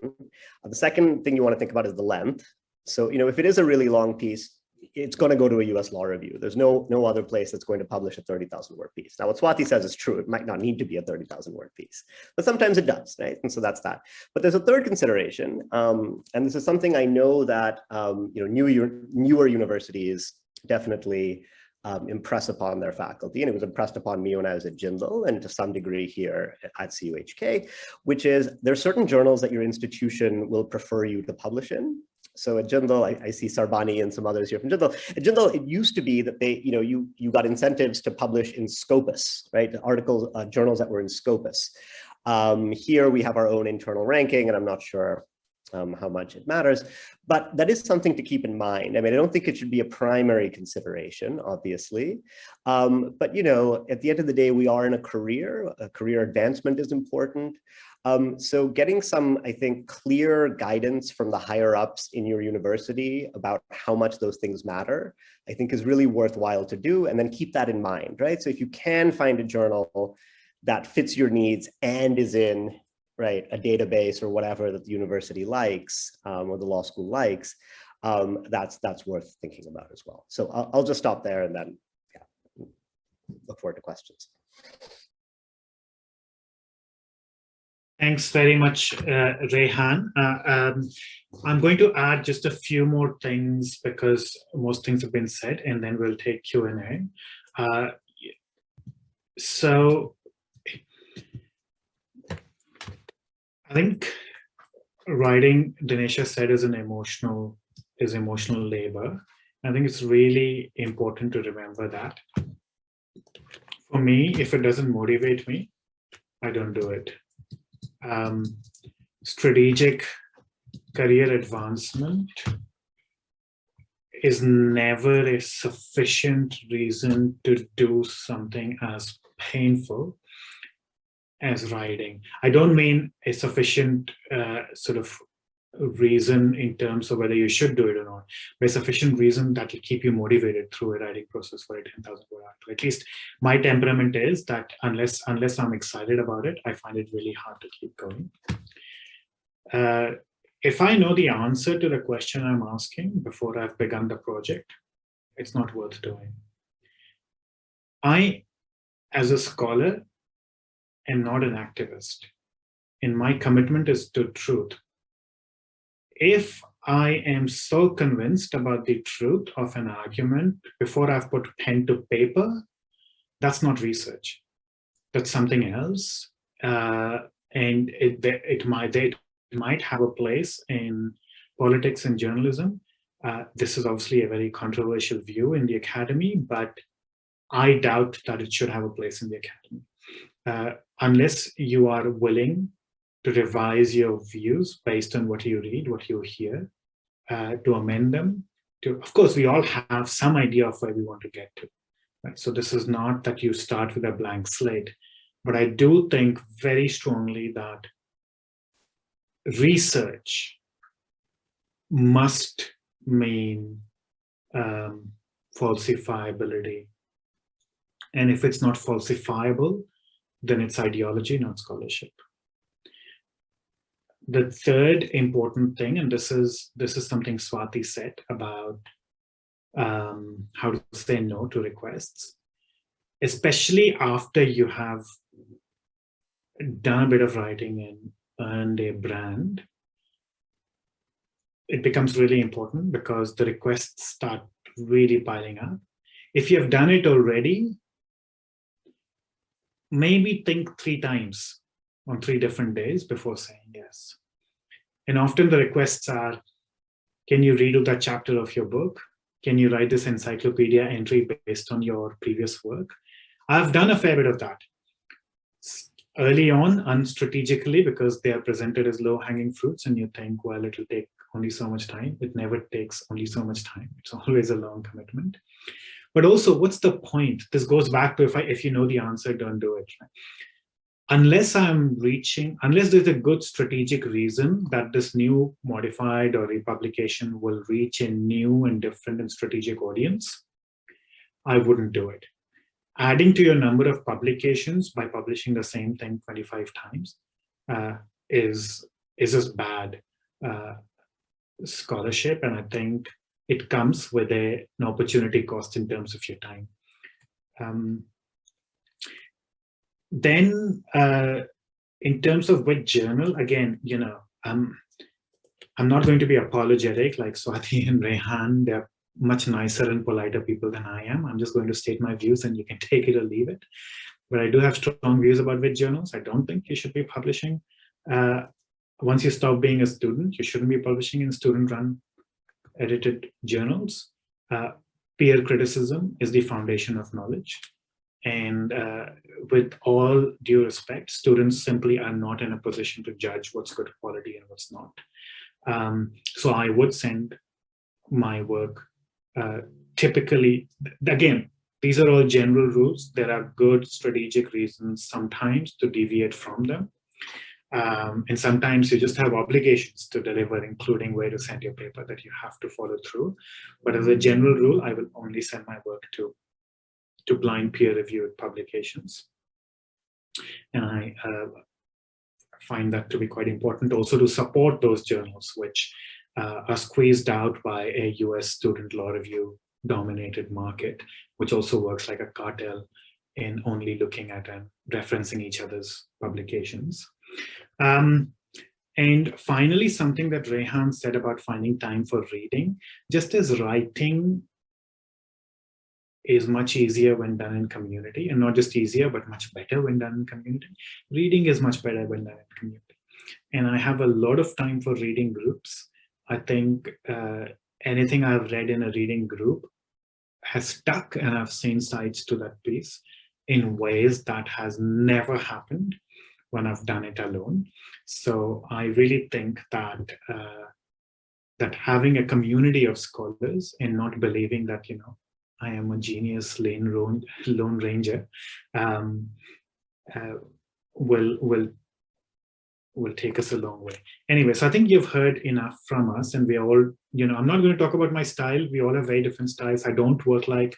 The second thing you want to think about is the length. So, if it is a really long piece, it's going to go to a US law review. There's no other place that's going to publish a 30,000 word piece. Now, what Swati says is true. It might not need to be a 30,000 word piece, but sometimes it does, right? And so that's that. But there's a third consideration, and this is something I know that newer universities definitely impress upon their faculty, and it was impressed upon me when I was at Jindal and to some degree here at CUHK, which is there are certain journals that your institution will prefer you to publish in. So at Jindal, I see Sarbani and some others here from Jindal. At Jindal, it used to be that they, you got incentives to publish in Scopus, right? Articles, journals that were in Scopus. Here we have our own internal ranking, and I'm not sure how much it matters, but that is something to keep in mind. I mean, I don't think it should be a primary consideration, obviously, but at the end of the day, we are in a career advancement is important. So getting some, I think, clear guidance from the higher ups in your university about how much those things matter, I think is really worthwhile to do, and then keep that in mind, right? So if you can find a journal that fits your needs and is in a database or whatever that the university likes or the law school likes, that's worth thinking about as well. So I'll just stop there and then look forward to questions. Thanks very much, Rehan. I'm going to add just a few more things because most things have been said, and then we'll take Q&A. So I think writing, Dinesha said, is emotional labor. I think it's really important to remember that. For me, if it doesn't motivate me, I don't do it. Strategic career advancement is never a sufficient reason to do something as painful as writing. I don't mean a sufficient sort of reason in terms of whether you should do it or not, but a sufficient reason that will keep you motivated through a writing process for a 10,000 word article. At least my temperament is that unless I'm excited about it, I find it really hard to keep going. If I know the answer to the question I'm asking before I've begun the project, it's not worth doing. I, as a scholar, am not an activist, and my commitment is to truth. If I am so convinced about the truth of an argument before I've put pen to paper, that's not research. That's something else, and it might have a place in politics and journalism. This is obviously a very controversial view in the academy, but I doubt that it should have a place in the academy. Unless you are willing to revise your views based on what you read, what you hear, to amend them. Of course, we all have some idea of where we want to get to. Right? So this is not that you start with a blank slate, but I do think very strongly that research must mean falsifiability. And if it's not falsifiable, then it's ideology, not scholarship. The third important thing, and this is something Swati said about how to say no to requests, especially after you have done a bit of writing and earned a brand, it becomes really important because the requests start really piling up. If you have done it already, maybe think 3 times on 3 different days before saying yes. And often the requests are, can you redo that chapter of your book? Can you write this encyclopedia entry based on your previous work? I've done a fair bit of that. Early on, unstrategically, because they are presented as low-hanging fruits and you think, well, it'll take only so much time. It never takes only so much time. It's always a long commitment. But also, what's the point? This goes back to if you know the answer, don't do it. Right? Unless there's a good strategic reason that this new modified or republication will reach a new and different and strategic audience, I wouldn't do it. Adding to your number of publications by publishing the same thing 25 times is just bad scholarship, and I think it comes with an opportunity cost in terms of your time. Then, in terms of which journal, again, I'm not going to be apologetic like Swati and Rehan. They're much nicer and politer people than I am. I'm just going to state my views and you can take it or leave it. But I do have strong views about which journals. I don't think you should be publishing. Once you stop being a student, you shouldn't be publishing in student-run edited journals. Peer criticism is the foundation of knowledge. And with all due respect, students simply are not in a position to judge what's good quality and what's not. So I would send my work typically, again, these are all general rules. There are good strategic reasons sometimes to deviate from them. And sometimes you just have obligations to deliver, including where to send your paper that you have to follow through. But as a general rule, I will only send my work to blind peer-reviewed publications. And I find that to be quite important also to support those journals which are squeezed out by a US student law review dominated market, which also works like a cartel in only looking at and referencing each other's publications. And finally, something that Rehan said about finding time for reading, just as writing is much easier when done in community, and not just easier, but much better when done in community. Reading is much better when done in community. and I have a lot of time for reading groups. I think anything I've read in a reading group has stuck, and I've seen sides to that piece in ways that has never happened when I've done it alone. So I really think that that having a community of scholars and not believing that, I am a genius lone ranger will take us a long way. Anyway, so I think you've heard enough from us, and we all, I'm not going to talk about my style. We all have very different styles. I don't work like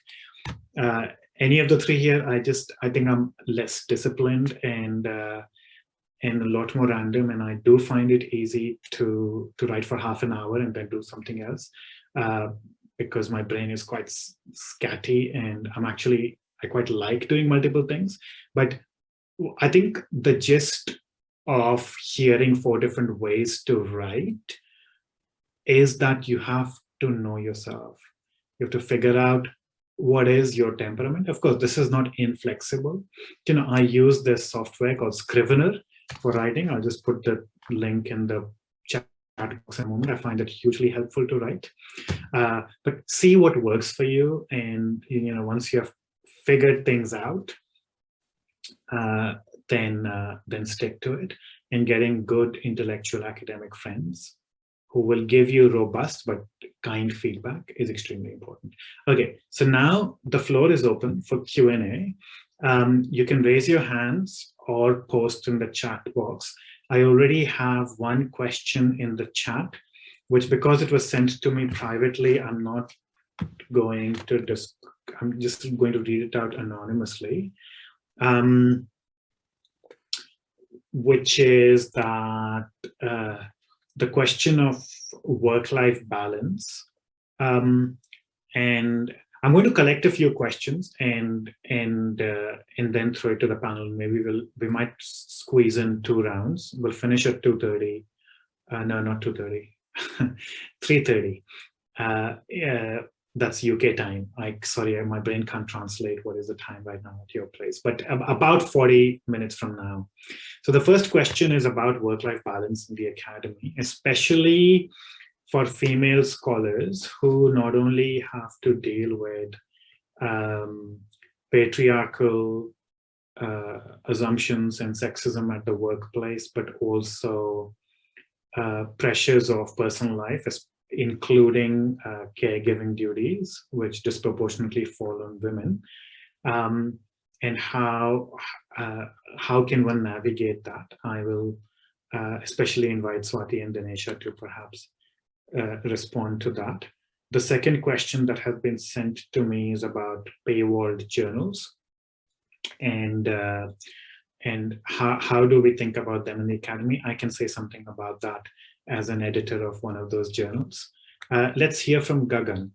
any of the three here. I think I'm less disciplined and a lot more random, and I do find it easy to write for half an hour and then do something else because my brain is quite scatty, and I quite like doing multiple things. But I think the gist of hearing 4 different ways to write is that you have to know yourself. You have to figure out what is your temperament. Of course, this is not inflexible. I use this software called Scrivener for writing. I'll just put the link in the chat box in a moment. I find it hugely helpful to write. But see what works for you, and once you have figured things out, then stick to it. And getting good intellectual academic friends who will give you robust but kind feedback is extremely important. Okay, so now the floor is open for Q&A. You can raise your hands or post in the chat box. I already have one question in the chat, which, because it was sent to me privately, I'm just going to read it out anonymously. Which is that the question of work-life balance. And I'm going to collect a few questions and then throw it to the panel. Maybe we might squeeze in 2 rounds. We'll finish at 2:30. No, not 2:30. 3:30. That's UK time. Sorry, my brain can't translate what is the time right now at your place, but about 40 minutes from now. So the first question is about work-life balance in the academy, especially for female scholars who not only have to deal with patriarchal assumptions and sexism at the workplace, but also pressures of personal life, including caregiving duties, which disproportionately fall on women, and how can one navigate that? I will especially invite Swati and Dinesha to perhaps respond to that. The second question that has been sent to me is about paywalled journals, and how do we think about them in the academy? I can say something about that as an editor of one of those journals. Let's hear from Gagan.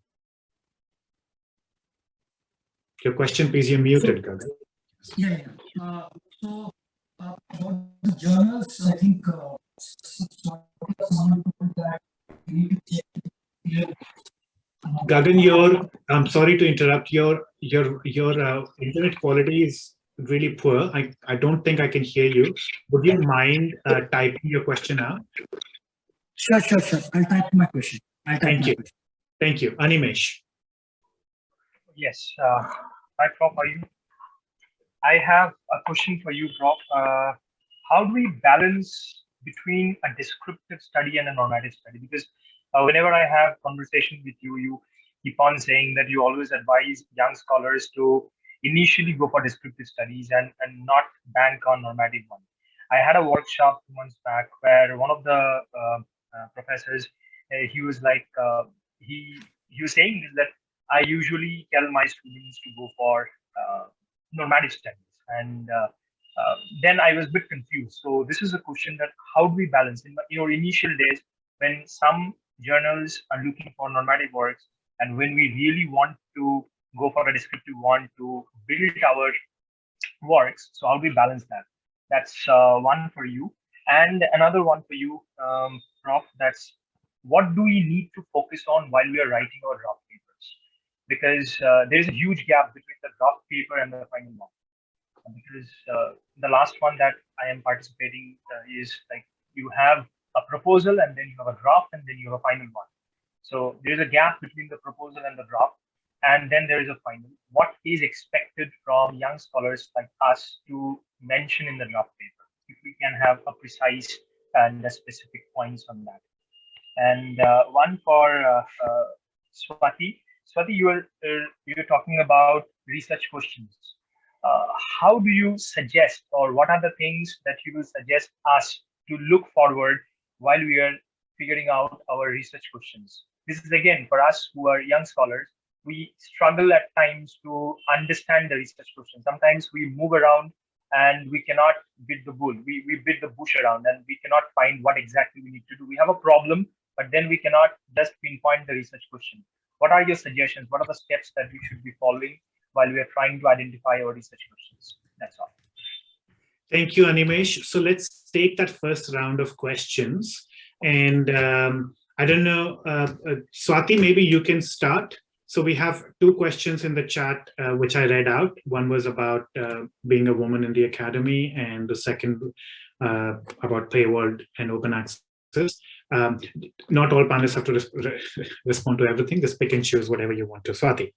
Your question, please. You're muted, Gagan. Yeah. So about the journals, I think someone told that you need to check. Gagan, I'm sorry to interrupt. Your internet quality is really poor. I don't think I can hear you. Would you mind typing your question out? Sure. I'll type my question. Thank you. Animesh. Yes. Hi, Prof. Are you? I have a question for you, Prof. How do we balance between a descriptive study and a normative study? Because whenever I have conversation with you, you keep on saying that you always advise young scholars to initially go for descriptive studies and not bank on normative one. I had a workshop 2 months back where one of the professors, he was like, he was saying that I usually tell my students to go for normative studies, and then I was a bit confused. So this is a question that how do we balance in your initial days when some journals are looking for normative works, and when we really want to go for a descriptive one to build our works? So how do we balance that? That's one for you. And another one for you, Prof, that's what do we need to focus on while we are writing our draft papers? Because there is a huge gap between the draft paper and the final one. Because the last one that I am participating is like You have a proposal, and then you have a draft, and then you have a final one. So there is a gap between the proposal and the draft, and then there is a final. What is expected from young scholars like us to mention in the draft paper? If we can have a precise and a specific points on that. And one for Swati. Swati, you were talking about research questions. How do you suggest, or what are the things that you will suggest us to look forward while we are figuring out our research questions? This is again for us who are young scholars. We struggle at times to understand the research questions. Sometimes we move around and we cannot beat the bull. We beat the bush around and we cannot find what exactly we need to do. We have a problem, but then we cannot just pinpoint the research question. What are your suggestions? What are the steps that we should be following while we are trying to identify our research questions? That's all. Thank you, Animesh. So let's take that first round of questions. And I don't know, Swati, maybe you can start. So we have two questions in the chat, which I read out. One was about being a woman in the academy, and the second about paywall and open access. Not all panelists have to respond to everything. Just pick and choose whatever you want to. Swati.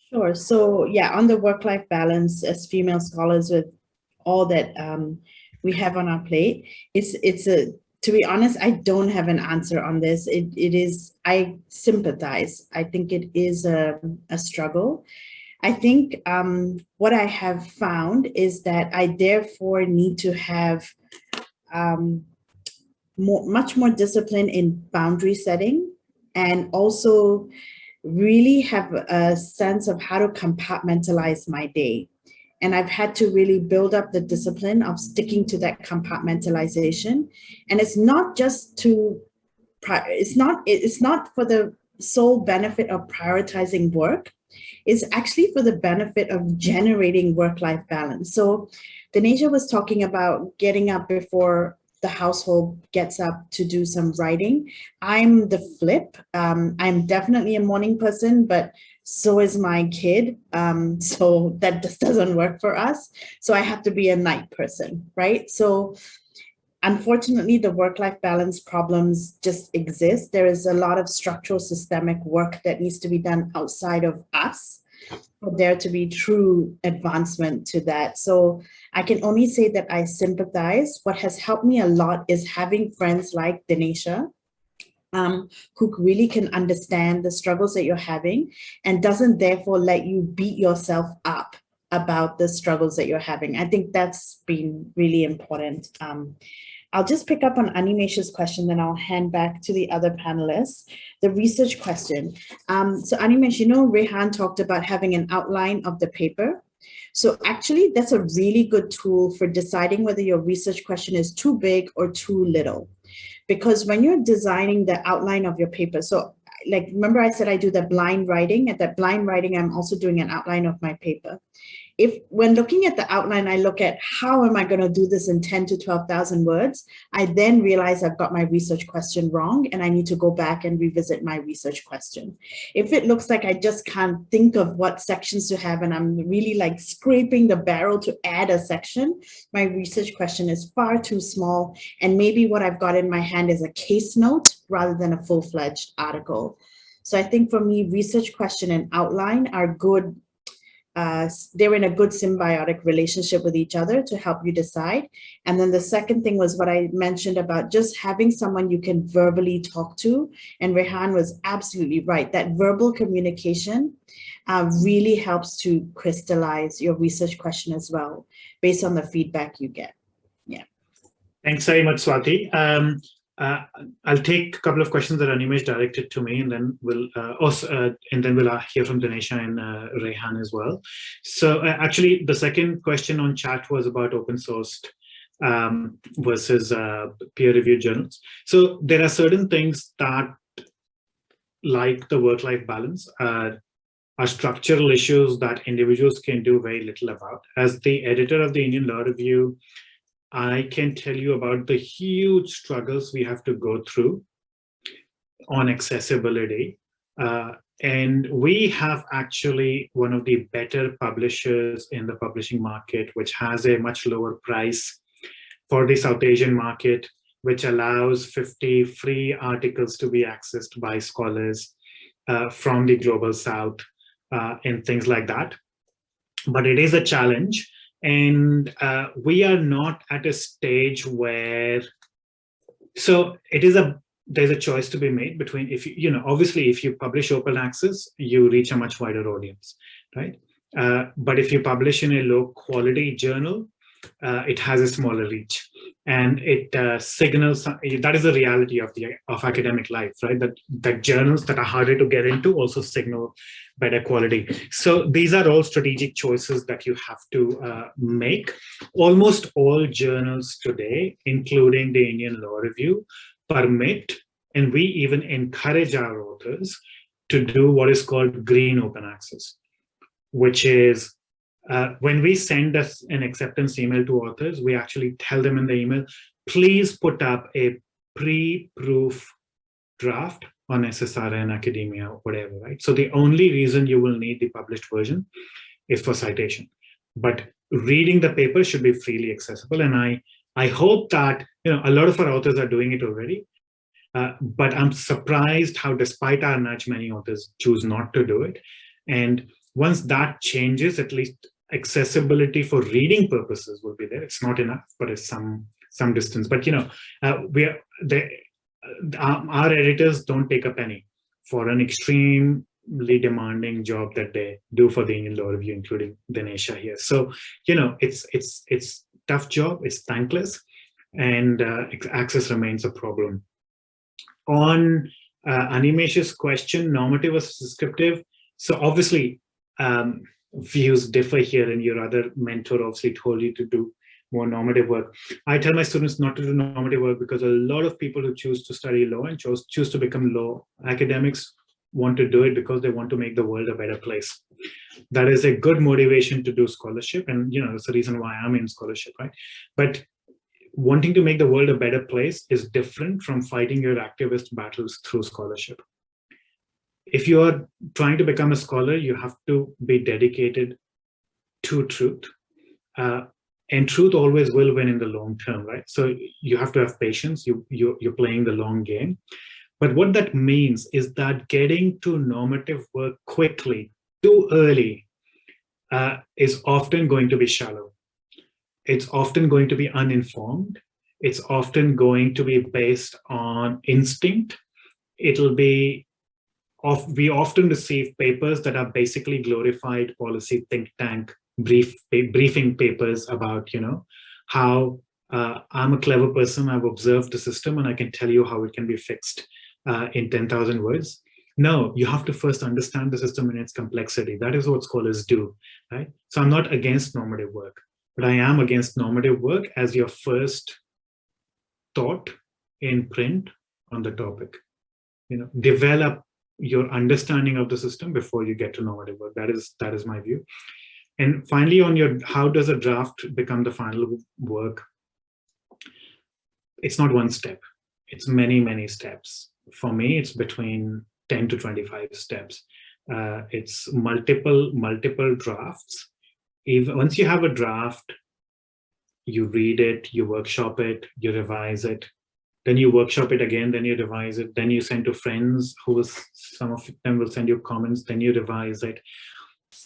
Sure. So yeah, on the work-life balance as female scholars with all that we have on our plate, to be honest, I don't have an answer on this. I sympathize. I think it is a struggle. I think what I have found is that I therefore need to have much more discipline in boundary setting, and also really have a sense of how to compartmentalize my day. And I've had to really build up the discipline of sticking to that compartmentalization. And it's not just it's not for the sole benefit of prioritizing work. It's actually for the benefit of generating work-life balance. So Dinesha was talking about getting up before the household gets up to do some writing. I'm the flip. I'm definitely a morning person, but so is my kid. So that just doesn't work for us. So I have to be a night person, right? So unfortunately, the work-life balance problems just exist. There is a lot of structural systemic work that needs to be done outside of us for there to be true advancement to that. So I can only say that I sympathize. What has helped me a lot is having friends like Dinesha, who really can understand the struggles that you're having and doesn't therefore let you beat yourself up about the struggles that you're having. I think that's been really important. I'll just pick up on Animesh's question, then I'll hand back to the other panelists. The research question. So Animesh, you know, Rehan talked about having an outline of the paper. So actually, that's a really good tool for deciding whether your research question is too big or too little. Because when you're designing the outline of your paper, so like, remember I said I do the blind writing. At that blind writing, I'm also doing an outline of my paper. When looking at the outline, I look at how am I going to do this in 10 to 12,000 words, I then realize I've got my research question wrong and I need to go back and revisit my research question. If it looks like I just can't think of what sections to have and I'm really like scraping the barrel to add a section, my research question is far too small. And maybe what I've got in my hand is a case note rather than a full-fledged article. So I think for me, research question and outline are good. They're in a good symbiotic relationship with each other to help you decide. And then the second thing was what I mentioned about just having someone you can verbally talk to. And Rehan was absolutely right. That verbal communication really helps to crystallize your research question as well, based on the feedback you get. Yeah. Thanks very much, Swati. I'll take a couple of questions that Animesh directed to me, and then we'll hear from Dinesha and Rehan as well. So actually, the second question on chat was about open sourced versus peer-reviewed journals. So there are certain things that, like the work-life balance, are structural issues that individuals can do very little about. As the editor of the Indian Law Review, I can tell you about the huge struggles we have to go through on accessibility. And we have actually one of the better publishers in the publishing market, which has a much lower price for the South Asian market, which allows 50 free articles to be accessed by scholars from the global South and things like that. But it is a challenge, and we are not at a stage where, so there's a choice to be made between, if obviously if you publish open access, you reach a much wider audience, right? But if you publish in a low quality journal, it has a smaller reach, and it signals, that is the reality of academic life, right? That journals that are harder to get into also signal better quality. So these are all strategic choices that you have to make. Almost all journals today, including the Indian Law Review, permit, and we even encourage our authors to do what is called green open access, which is when we send us an acceptance email to authors, we actually tell them in the email, please put up a pre-proof draft on SSR and academia or whatever, right? So the only reason you will need the published version is for citation. But reading the paper should be freely accessible. And I hope that, a lot of our authors are doing it already. But I'm surprised how, despite our nudge, many authors choose not to do it. And once that changes, at least accessibility for reading purposes will be there. It's not enough, but it's some distance. But our editors don't take a penny for an extremely demanding job that they do for the Indian Law Review, including Dinesha here. So it's tough job. It's thankless, and access remains a problem. On Animesh's question, normative versus descriptive. So obviously, views differ here, and your other mentor obviously told you to do more normative work. I tell my students not to do normative work because a lot of people who choose to study law and choose to become law academics want to do it because they want to make the world a better place. That is a good motivation to do scholarship, and it's the reason why I'm in scholarship, right? But wanting to make the world a better place is different from fighting your activist battles through scholarship. If you are trying to become a scholar, you have to be dedicated to truth. And truth always will win in the long term, right? So you have to have patience. You're playing the long game. But what that means is that getting to normative work quickly, too early, is often going to be shallow. It's often going to be uninformed. It's often going to be based on instinct. It'll be we often receive papers that are basically glorified policy think tank briefing papers about, how I'm a clever person, I've observed the system, and I can tell you how it can be fixed in 10,000 words. No, you have to first understand the system in its complexity. That is what scholars do, right? So I'm not against normative work, but I am against normative work as your first thought in print on the topic. Develop your understanding of the system before you get to normative work. That is my view. And finally, on how does a draft become the final work? It's not one step. It's many, many steps. For me, it's between 10 to 25 steps. It's multiple drafts. Once you have a draft, you read it, you workshop it, you revise it. Then you workshop it again, then you revise it, then you send to friends some of them will send you comments, then you revise it.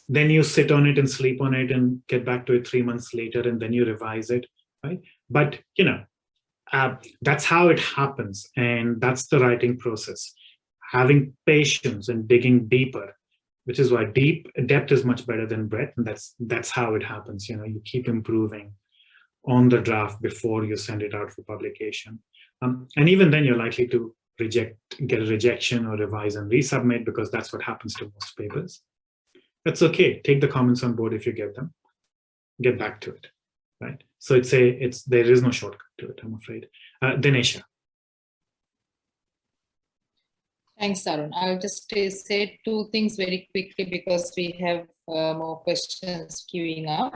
Then you sit on it and sleep on it and get back to it 3 months later, and then you revise it, right? But, that's how it happens. And that's the writing process. Having patience and digging deeper, which is why depth is much better than breadth. And that's how it happens. You keep improving on the draft before you send it out for publication. And even then, you're likely to get a rejection or revise and resubmit, because that's what happens to most papers. That's okay. Take the comments on board if you get them. Get back to it, right? So there is no shortcut to it, I'm afraid. Dinesha. Thanks, Tarun. I'll just say two things very quickly because we have more questions queuing up.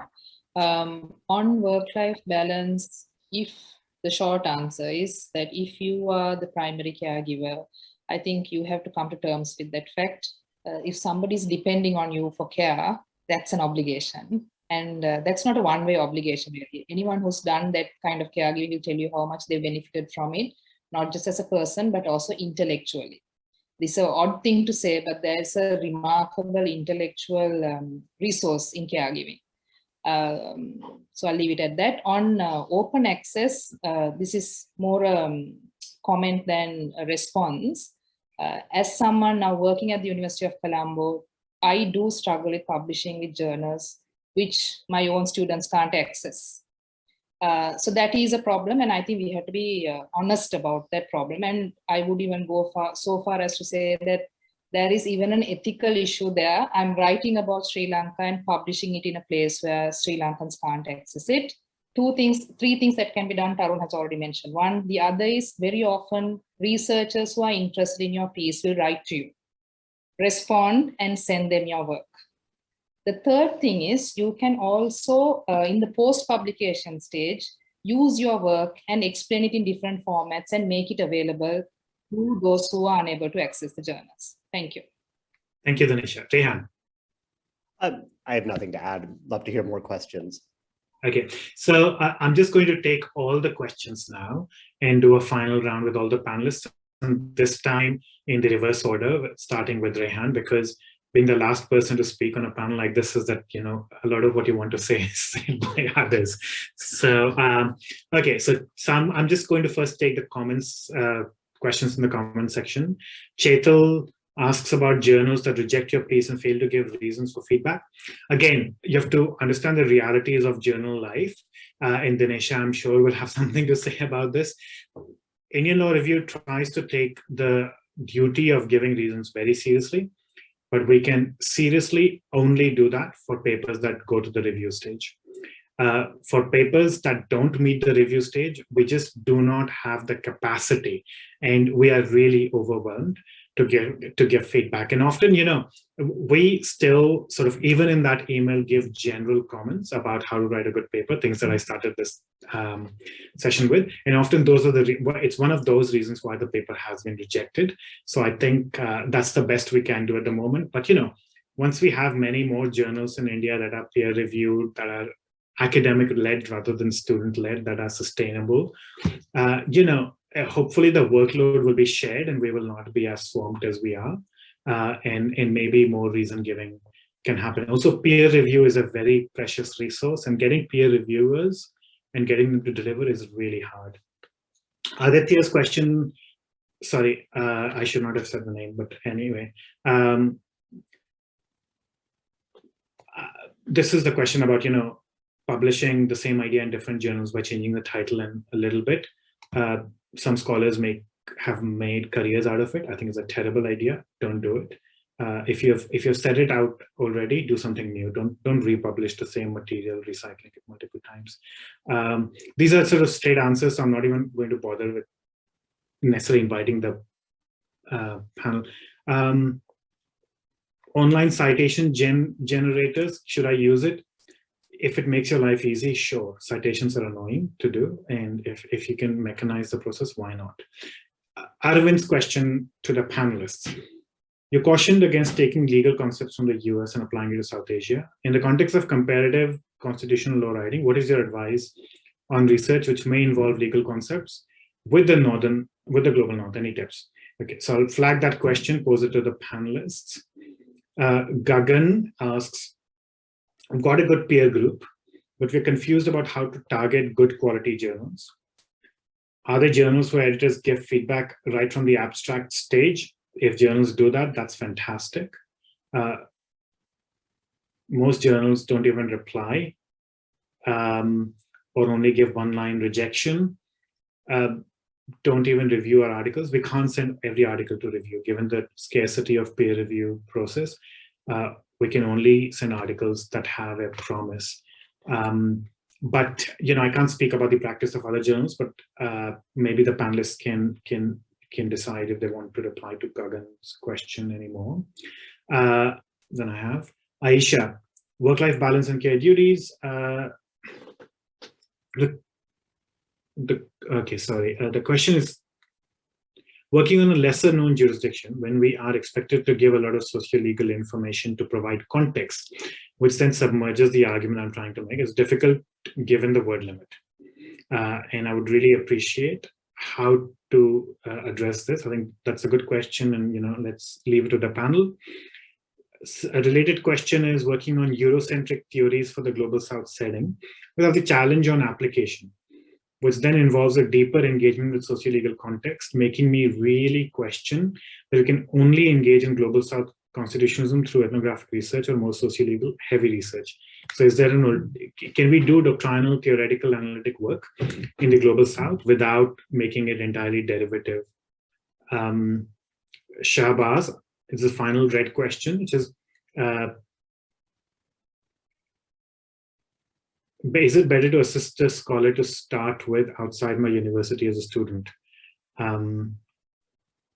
On work-life balance, the short answer is that if you are the primary caregiver, I think you have to come to terms with that fact. If somebody is depending on you for care, that's an obligation. And that's not a one-way obligation, really. Anyone who's done that kind of caregiving will tell you how much they benefited from it, not just as a person, but also intellectually. This is an odd thing to say, but there's a remarkable intellectual resource in caregiving. So I'll leave it at that. On open access, this is more a comment than a response. As someone now working at the University of Colombo, I do struggle with publishing with journals which my own students can't access. So that is a problem, and I think we have to be honest about that problem. And I would even go so far as to say that there is even an ethical issue there. I'm writing about Sri Lanka and publishing it in a place where Sri Lankans can't access it. Three things that can be done, Tarun has already mentioned. One, the other is very often researchers who are interested in your piece will write to you, respond and send them your work. The third thing is you can also, in the post-publication stage, use your work and explain it in different formats and make it available to those who are unable to access the journals. Thank you. Thank you, Dinesha. Rehan. I have nothing to add. Love to hear more questions. Okay, so I'm just going to take all the questions now and do a final round with all the panelists. And this time in the reverse order, starting with Rehan, because being the last person to speak on a panel like this is that, you know, a lot of what you want to say is said by others. So, okay, so I'm just going to first take the comments, questions in the comment section. Chetal asks about journals that reject your piece and fail to give reasons for feedback. Again, you have to understand the realities of journal life. And Dinesha, I'm sure, will have something to say about this. Indian Law Review tries to take the duty of giving reasons very seriously, but we can seriously only do that for papers that go to the review stage. For papers that don't meet the review stage, we just do not have the capacity, and we are really overwhelmed to give feedback. And often, you know, we still sort of, even in that email, give general comments about how to write a good paper, things that I started this session with. And often those are it's one of those reasons why the paper has been rejected. So I think that's the best we can do at the moment. But, you know, once we have many more journals in India that are peer reviewed, that are academic-led rather than student-led, that are sustainable, you know, hopefully the workload will be shared and we will not be as swamped as we are, and maybe more reason giving can happen. Also, peer review is a very precious resource, and getting peer reviewers and getting them to deliver is really hard. Aditya's question, sorry, I should not have said the name, but anyway, this is the question about, you know, publishing the same idea in different journals by changing the title in a little bit. Some scholars have made careers out of it. I think it's a terrible idea. Don't do it. If you've set it out already, do something new. Don't republish the same material, recycling it multiple times. These are sort of straight answers, so I'm not even going to bother with necessarily inviting the panel. Online citation generators, should I use it? If it makes your life easy, sure. Citations are annoying to do, and if you can mechanize the process, why not? Arvind's question to the panelists. You cautioned against taking legal concepts from the US and applying it to South Asia. In the context of comparative constitutional law writing, what is your advice on research which may involve legal concepts with the global north? Any tips? Okay, so I'll flag that question, pose it to the panelists. Gagan asks, I've got a good peer group, but we're confused about how to target good quality journals. Are there journals where editors give feedback right from the abstract stage? If journals do that, that's fantastic. Most journals don't even reply or only give one-line rejection. Don't even review our articles. We can't send every article to review, given the scarcity of peer review process. We can only send articles that have a promise. But, you know, I can't speak about the practice of other journals, but maybe the panelists can decide if they want to reply to Gagan's question anymore. Then I have Aisha, work-life balance and care duties. Okay, sorry. The question is, working on a lesser known jurisdiction, when we are expected to give a lot of socio-legal information to provide context, which then submerges the argument I'm trying to make. It's difficult given the word limit. And I would really appreciate how to address this. I think that's a good question, and let's leave it to the panel. A related question is working on Eurocentric theories for the Global South setting. We have the challenge on application, which then involves a deeper engagement with socio-legal context, making me really question that we can only engage in Global South constitutionalism through ethnographic research or more socio-legal heavy research. So can we do doctrinal, theoretical, analytic work in the Global South without making it entirely derivative? Shahbaz, it's the final red question, which is it better to assist a scholar to start with outside my university as a student?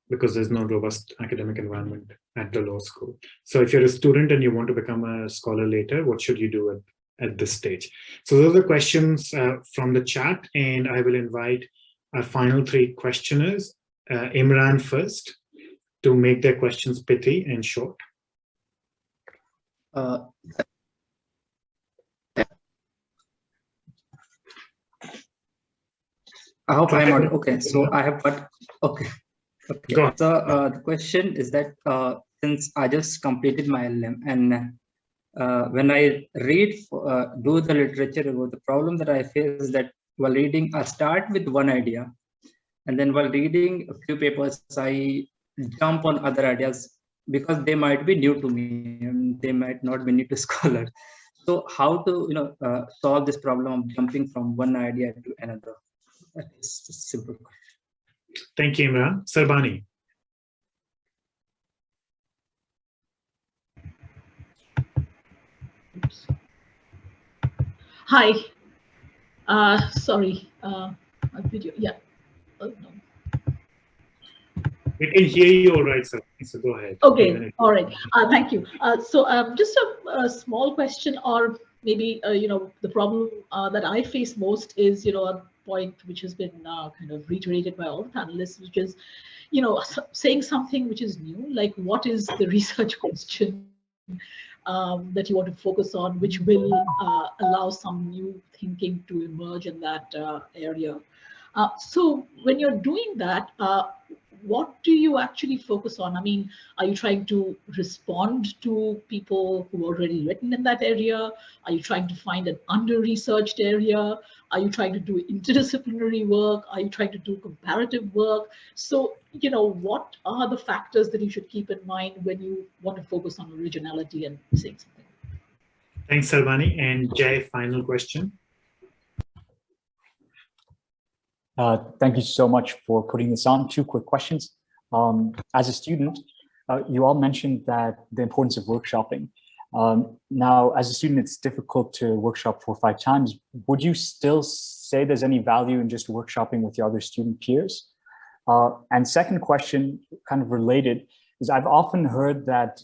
Because there's no robust academic environment at the law school. So if you're a student and you want to become a scholar later, what should you do at this stage? So those are the questions from the chat, and I will invite our final three questioners, Imran first, to make their questions pithy and short. I hope I'm on. Okay, so I have got, okay. So the question is that since I just completed my LM, and when I read, do the literature, the problem that I face is that while reading, I start with one idea, and then while reading a few papers, I jump on other ideas because they might be new to me and they might not be new to scholars. So how to solve this problem of jumping from one idea to another? That's a simple question. Thank you, Imran. Sarbani. Hi. Sorry. Video. Yeah. Oh, no. We can hear you all right, sir. So go ahead. Okay. All right. Thank you. So just a small question, or maybe the problem that I face most is a point which has been kind of reiterated by all the panelists, which is saying something which is new, like what is the research question that you want to focus on, which will allow some new thinking to emerge in that area. So when you're doing that, what do you actually focus on? I mean, are you trying to respond to people who have already written in that area? Are you trying to find an under-researched area? Are you trying to do interdisciplinary work? Are you trying to do comparative work? So, what are the factors that you should keep in mind when you want to focus on originality and saying something? Thanks, Sarbani. And Jay, final question. Thank you so much for putting this on. 2 quick questions. As a student, you all mentioned that the importance of workshopping. Now, as a student, it's difficult to workshop 4 or 5 times. Would you still say there's any value in just workshopping with your other student peers? And second question, kind of related, is I've often heard that,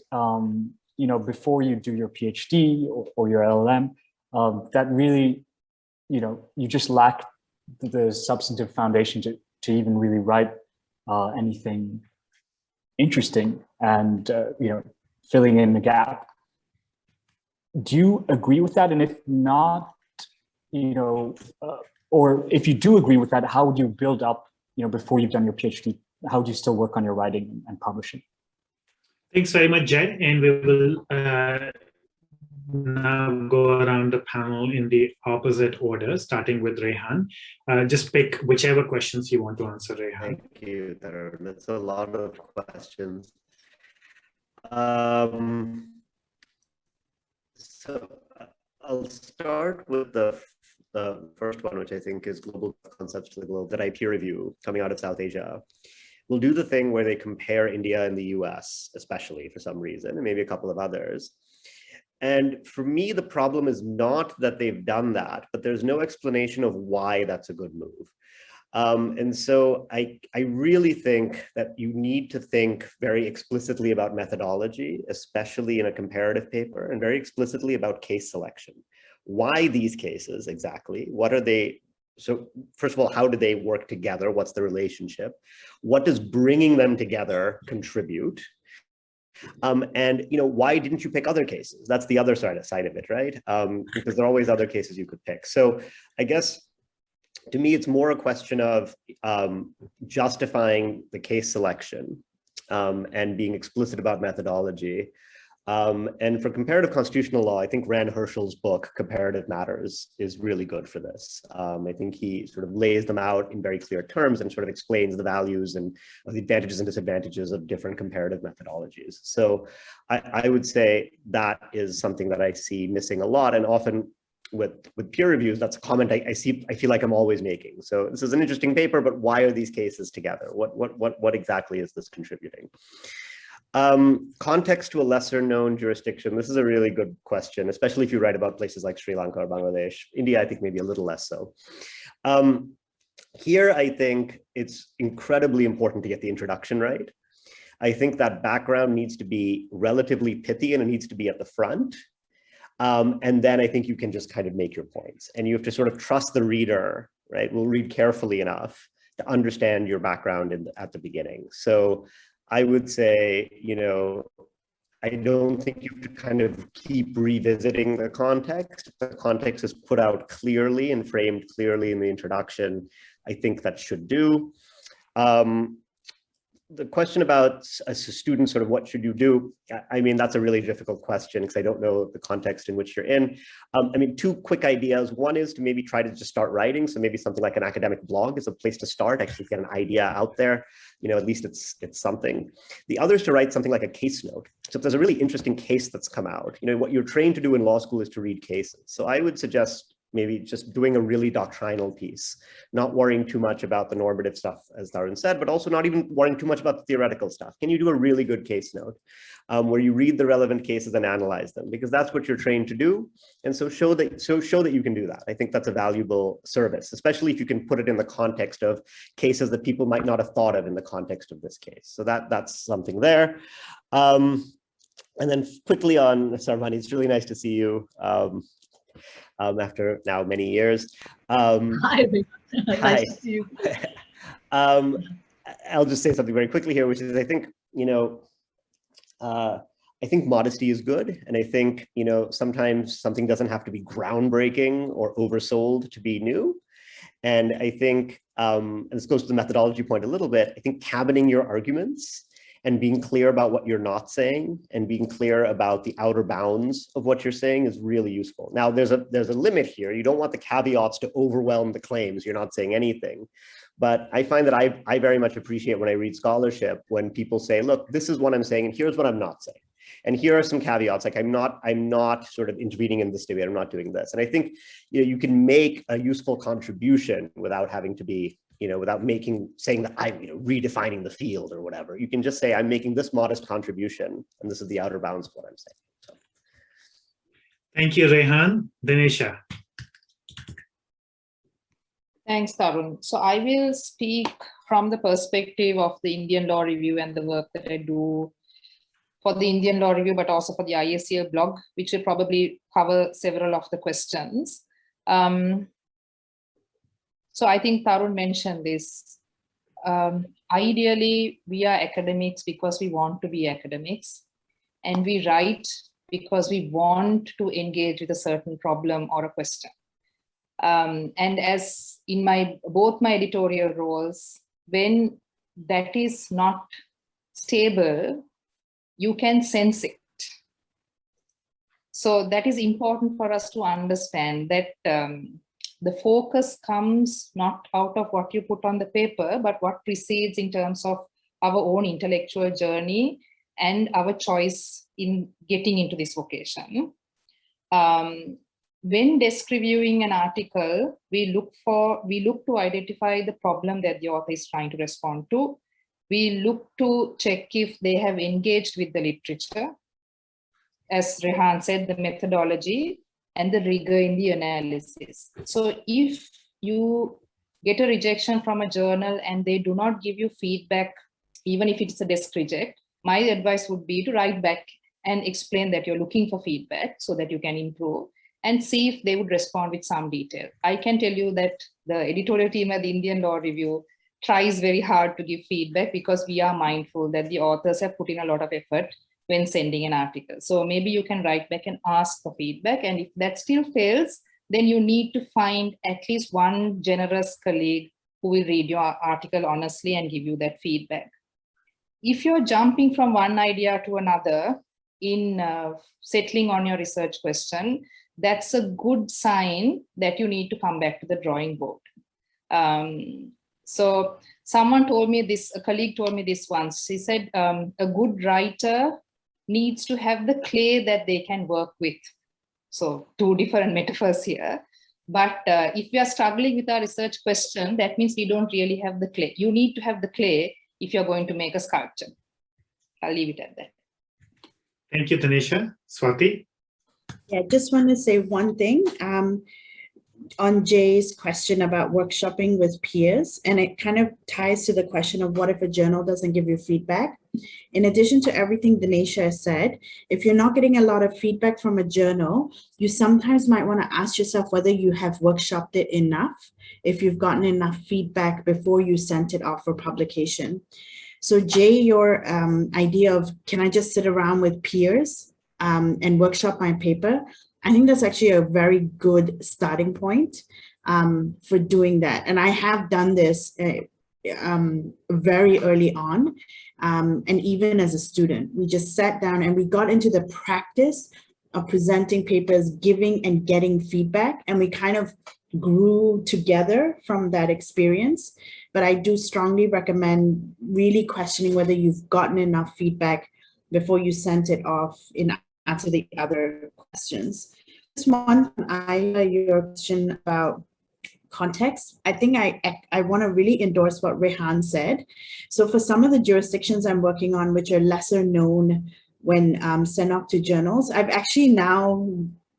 before you do your PhD or your LLM, that really, you just lack the substantive foundation to even really write anything interesting and filling in the gap. Do you agree with that? And if not, or if you do agree with that, how would you build up, before you've done your PhD? How would you still work on your writing and publishing? Thanks very much, Jay. And we will now go around the panel in the opposite order, starting with Rehan. Just pick whichever questions you want to answer, Rehan. Thank you, Tarun. That's a lot of questions. So I'll start with the first one, which I think is Global Concepts to the Globe, that I peer review coming out of South Asia. We'll do the thing where they compare India and the US, especially for some reason, and maybe a couple of others. And for me, the problem is not that they've done that, but there's no explanation of why that's a good move. And so I really think that you need to think very explicitly about methodology, especially in a comparative paper, and very explicitly about case selection. Why these cases exactly? What are they? So first of all, how do they work together? What's the relationship? What does bringing them together contribute? And why didn't you pick other cases? That's the other side of it, right? Because there are always other cases you could pick. So I guess to me, it's more a question of justifying the case selection and being explicit about methodology. And for comparative constitutional law, I think Rand Herschel's book, Comparative Matters, is really good for this. I think he sort of lays them out in very clear terms and sort of explains the values and the advantages and disadvantages of different comparative methodologies. So I would say that is something that I see missing a lot, and often with peer reviews, that's a comment I feel like I'm always making. So this is an interesting paper, but why are these cases together? What exactly is this contributing? Context to a lesser known jurisdiction. This is a really good question, especially if you write about places like Sri Lanka or Bangladesh. India, I think maybe a little less so. Here, I think it's incredibly important to get the introduction right. I think that background needs to be relatively pithy and it needs to be at the front. And then I think you can just kind of make your points, and you have to sort of trust the reader, right? We'll read carefully enough to understand your background at the beginning. So I would say, I don't think you have to kind of keep revisiting the context. The context is put out clearly and framed clearly in the introduction. I think that should do. The question about as a student, sort of what should you do? I mean, that's a really difficult question because I don't know the context in which you're in. I mean, two quick ideas. One is to maybe try to just start writing. So maybe something like an academic blog is a place to start, actually get an idea out there. At least it's something. The other is to write something like a case note. So if there's a really interesting case that's come out, what you're trained to do in law school is to read cases. So I would suggest maybe just doing a really doctrinal piece, not worrying too much about the normative stuff, as Tarun said, but also not even worrying too much about the theoretical stuff. Can you do a really good case note where you read the relevant cases and analyze them? Because that's what you're trained to do. And so show that you can do that. I think that's a valuable service, especially if you can put it in the context of cases that people might not have thought of in the context of this case. So that's something there. And then quickly on Sarvani, it's really nice to see you. After now many years. Hi, nice to see you. I'll just say something very quickly here, which is I think, I think modesty is good. And I think, sometimes something doesn't have to be groundbreaking or oversold to be new. And I think, and this goes to the methodology point a little bit, I think cabining your arguments and being clear about what you're not saying and being clear about the outer bounds of what you're saying is really useful. Now, there's a limit here. You don't want the caveats to overwhelm the claims. You're not saying anything. But I find that I very much appreciate when I read scholarship when people say, look, this is what I'm saying, and here's what I'm not saying. And here are some caveats, like I'm not sort of intervening in this debate, I'm not doing this. And I think you can make a useful contribution without having to be, without saying that I'm redefining the field or whatever. You can just say, I'm making this modest contribution, and this is the outer bounds of what I'm saying. So. Thank you, Rehan. Dinesha. Thanks, Tarun. So I will speak from the perspective of the Indian Law Review and the work that I do for the Indian Law Review, but also for the ISCL blog, which will probably cover several of the questions. So I think Tarun mentioned this. Ideally, we are academics because we want to be academics, and we write because we want to engage with a certain problem or a question. And as in both my editorial roles, when that is not stable, you can sense it. So that is important for us to understand that the focus comes not out of what you put on the paper, but what precedes in terms of our own intellectual journey and our choice in getting into this vocation. When desk reviewing an article, we look to identify the problem that the author is trying to respond to. We look to check if they have engaged with the literature. As Rehan said, the methodology and the rigor in the analysis. So if you get a rejection from a journal and they do not give you feedback, even if it's a desk reject, my advice would be to write back and explain that you're looking for feedback so that you can improve, and see if they would respond with some detail. I can tell you that the editorial team at the Indian Law Review tries very hard to give feedback because we are mindful that the authors have put in a lot of effort when sending an article. So maybe you can write back and ask for feedback. And if that still fails, then you need to find at least one generous colleague who will read your article honestly and give you that feedback. If you're jumping from one idea to another in settling on your research question, that's a good sign that you need to come back to the drawing board. So someone told me this, a colleague told me this once. She said, a good writer needs to have the clay that they can work with. So two different metaphors here. But if we are struggling with our research question, that means we don't really have the clay. You need to have the clay if you're going to make a sculpture. I'll leave it at that. Thank you, Dinesha. Swati? Yeah, I just want to say one thing on Jay's question about workshopping with peers, and it kind of ties to the question of what if a journal doesn't give you feedback. In addition to everything Dinesha has said, if you're not getting a lot of feedback from a journal, you sometimes might want to ask yourself whether you have workshopped it enough, if you've gotten enough feedback before you sent it off for publication. So Jay, your idea of, can I just sit around with peers and workshop my paper? I think that's actually a very good starting point for doing that. And I have done this very early on. And even as a student, we just sat down and we got into the practice of presenting papers, giving and getting feedback. And we kind of grew together from that experience. But I do strongly recommend really questioning whether you've gotten enough feedback before you sent it off in answer the other questions. Just one, your question about context. I think I want to really endorse what Rehan said. So for some of the jurisdictions I'm working on, which are lesser known when sent off to journals, I've actually now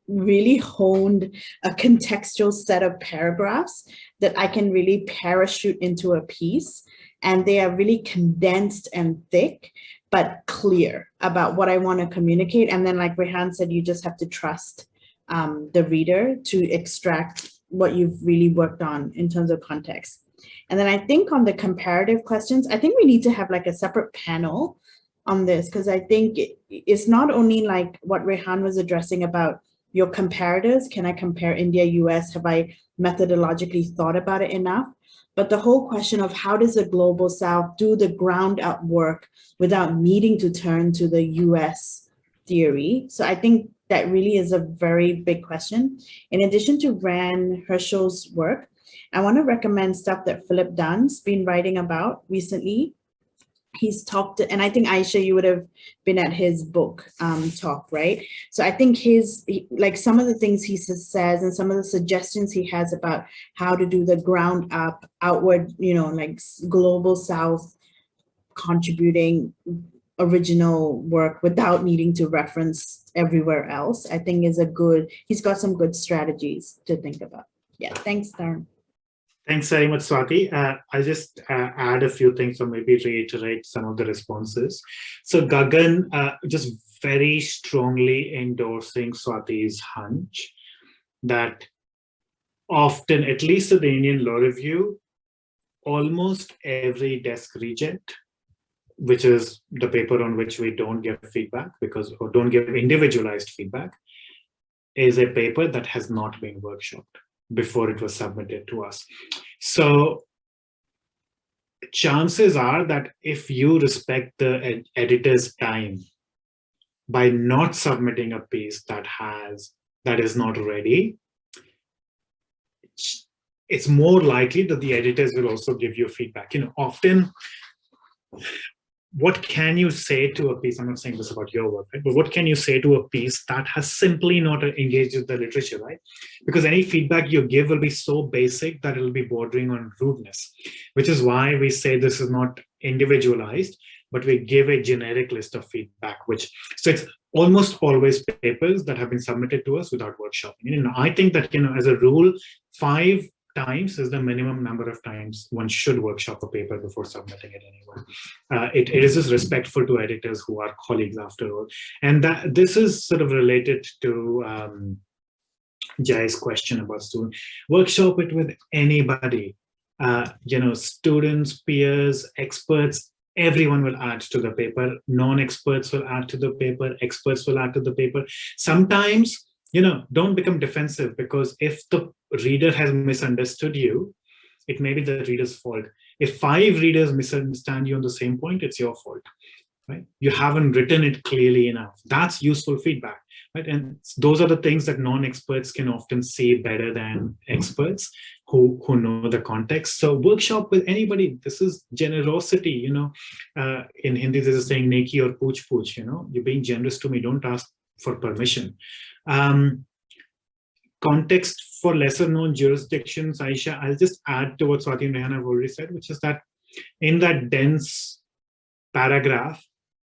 really honed a contextual set of paragraphs that I can really parachute into a piece. And they are really condensed and thick, but clear about what I want to communicate. And then like Rehan said, you just have to trust the reader to extract what you've really worked on in terms of context. And then I think on the comparative questions, I think we need to have like a separate panel on this, because I think it's not only like what Rehan was addressing about your comparators. Can I compare India, US? Have I methodologically thought about it enough? But the whole question of how does the Global South do the ground up work without needing to turn to the US theory? So I think that really is a very big question. In addition to Rand Herschel's work, I want to recommend stuff that Philip Dunn's been writing about recently. He's talked, and I think Aisha, you would have been at his book talk, right? So I think like some of the things he says and some of the suggestions he has about how to do the ground up, outward, like Global South contributing original work without needing to reference everywhere else, I think is he's got some good strategies to think about. Yeah, thanks, Tarun. Thanks very much, Swati. I'll just add a few things or maybe reiterate some of the responses. So Gagan, just very strongly endorsing Swati's hunch that often, at least at the Indian Law Review, almost every desk reject, which is the paper on which we don't give feedback or don't give individualized feedback, is a paper that has not been workshopped before it was submitted to us. So chances are that if you respect the editor's time by not submitting a piece that is not ready, it's more likely that the editors will also give you feedback. Often, what can you say to a piece? I'm not saying this about your work, right? But what can you say to a piece that has simply not engaged with the literature, right? Because any feedback you give will be so basic that it'll be bordering on rudeness, which is why we say this is not individualized, but we give a generic list of feedback, so it's almost always papers that have been submitted to us without workshopping. I think that, as a rule, 5 times is the minimum number of times one should workshop a paper before submitting it anywhere. It is just respectful to editors who are colleagues after all. And this is sort of related to Jai's question about students. Workshop it with anybody, students, peers, experts, everyone will add to the paper. Non-experts will add to the paper. Experts will add to the paper. Sometimes, don't become defensive, because if the reader has misunderstood you, it may be the reader's fault. If 5 readers misunderstand you on the same point, it's your fault, right? You haven't written it clearly enough. That's useful feedback, right? And those are the things that non-experts can often see better than experts who know the context. So workshop with anybody. This is generosity, in Hindi, there's a saying, neki or pooch pooch, you're being generous to me, don't ask for permission. Context for lesser known jurisdictions, Aisha, I'll just add to what Swati and Rehan have already said, which is that in that dense paragraph,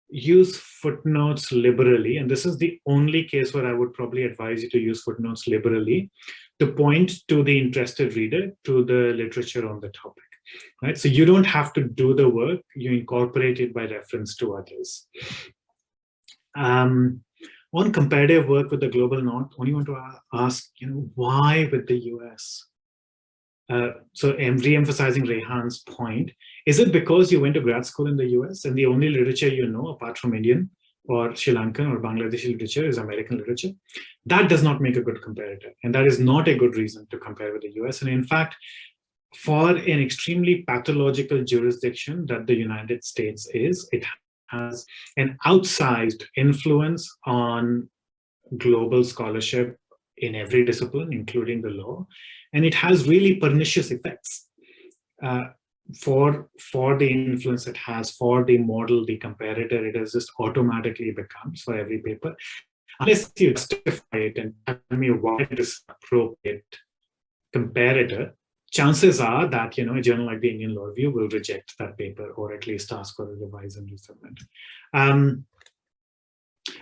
use footnotes liberally. And this is the only case where I would probably advise you to use footnotes liberally to point to the interested reader to the literature on the topic, right? So you don't have to do the work, you incorporate it by reference to others. On comparative work with the global north, only want to ask, why with the US? So I'm re-emphasizing Rehan's point. Is it because you went to grad school in the US and the only literature you know, apart from Indian or Sri Lankan or Bangladeshi literature, is American literature? That does not make a good comparator. And that is not a good reason to compare with the US. And in fact, for an extremely pathological jurisdiction that the United States is, it has an outsized influence on global scholarship in every discipline, including the law. And it has really pernicious effects for the influence it has, for the model, the comparator. It has just automatically becomes for every paper. Unless you justify it and tell me why it is appropriate comparator, chances are that a journal like the Indian Law Review will reject that paper, or at least ask for a revise and resubmit.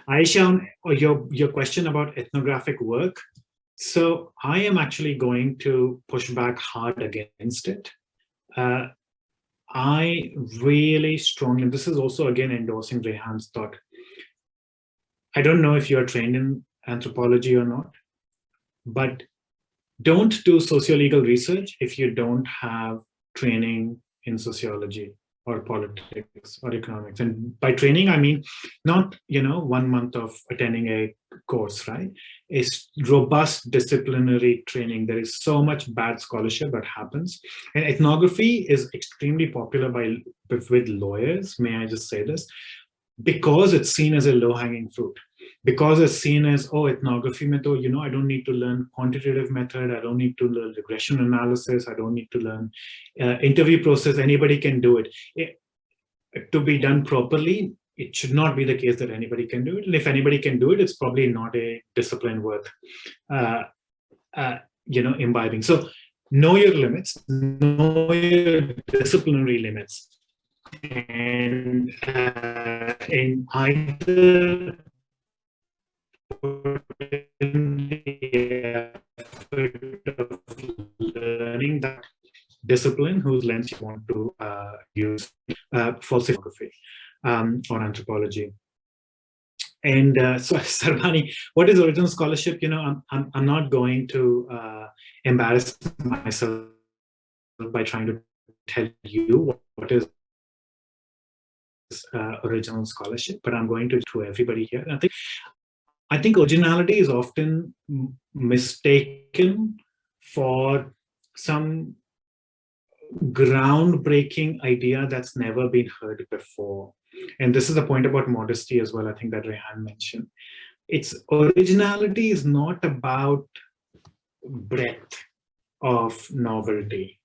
Aisha, your question about ethnographic work. So I am actually going to push back hard against it. I really strongly, this is also again endorsing Rehan's thought. I don't know if you're trained in anthropology or not, but don't do sociolegal research if you don't have training in sociology or politics or economics. And by training, I mean not 1 month of attending a course, right? It's robust disciplinary training. There is so much bad scholarship that happens. And ethnography is extremely popular with lawyers, may I just say this, because it's seen as a low-hanging fruit. Because it's seen as, oh, ethnography method, I don't need to learn quantitative method, I don't need to learn regression analysis, I don't need to learn interview process, anybody can do it. To be done properly, it should not be the case that anybody can do it. And if anybody can do it, it's probably not a discipline worth imbibing. So know your limits, know your disciplinary limits. And in either learning that discipline whose lens you want to use, falsification or anthropology. And so, Sarvani, what is original scholarship? I'm not going to embarrass myself by trying to tell you what is original scholarship, but I'm going to everybody here. I think originality is often mistaken for some groundbreaking idea that's never been heard before. And this is the point about modesty as well, I think that Rehan mentioned. Its originality is not about breadth of novelty.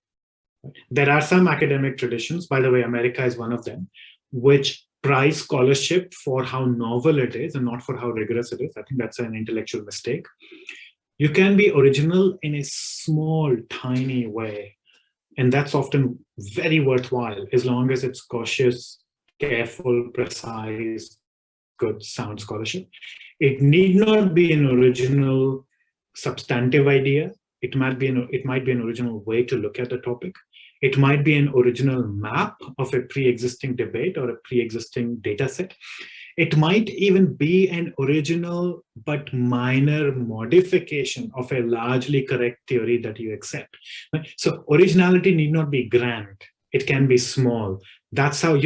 There are some academic traditions, by the way, America is one of them, which prize scholarship for how novel it is and not for how rigorous it is. I think that's an intellectual mistake. You can be original in a small, tiny way, and that's often very worthwhile as long as it's cautious, careful, precise, good, sound scholarship. It need not be an original substantive idea. It might be an original way to look at the topic. It might be an original map of a pre-existing debate or a pre-existing data set. It might even be an original but minor modification of a largely correct theory that you accept. So originality need not be grand. It can be small. That's how,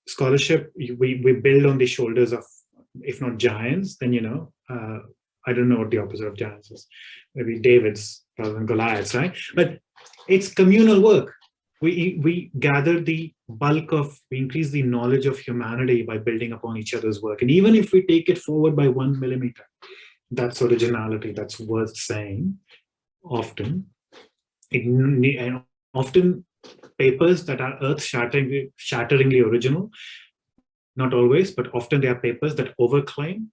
scholarship, we build on the shoulders of, if not giants, then, I don't know what the opposite of giants is. Maybe David's rather than Goliaths, right? But it's communal work. We gather the bulk of, we increase the knowledge of humanity by building upon each other's work. And even if we take it forward by 1 millimeter, that's originality, that's worth saying often. And often papers that are earth-shatteringly original, not always, but often they are papers that overclaim,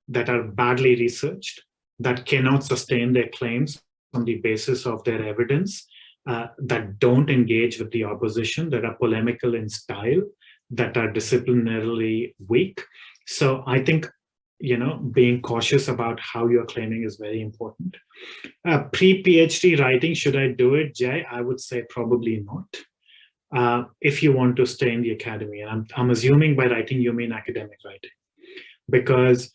that are badly researched, that cannot sustain their claims on the basis of their evidence, that don't engage with the opposition, that are polemical in style, that are disciplinarily weak. So I think, being cautious about how you're claiming is very important. Pre-PhD writing, should I do it, Jay? I would say probably not. If you want to stay in the academy, and I'm assuming by writing you mean academic writing, because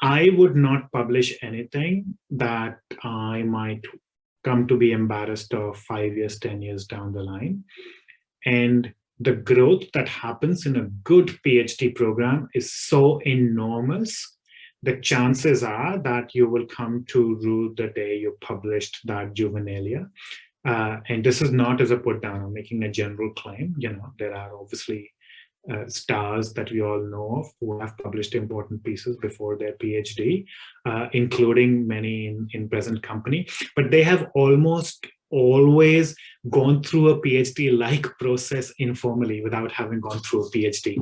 I would not publish anything that I might come to be embarrassed of 5 years, 10 years down the line. And the growth that happens in a good PhD program is so enormous. The chances are that you will come to rue the day you published that juvenilia. And this is not as a put down, I'm making a general claim. There are obviously stars that we all know of who have published important pieces before their PhD, including many in present company, but they have almost always gone through a PhD-like process informally without having gone through a PhD,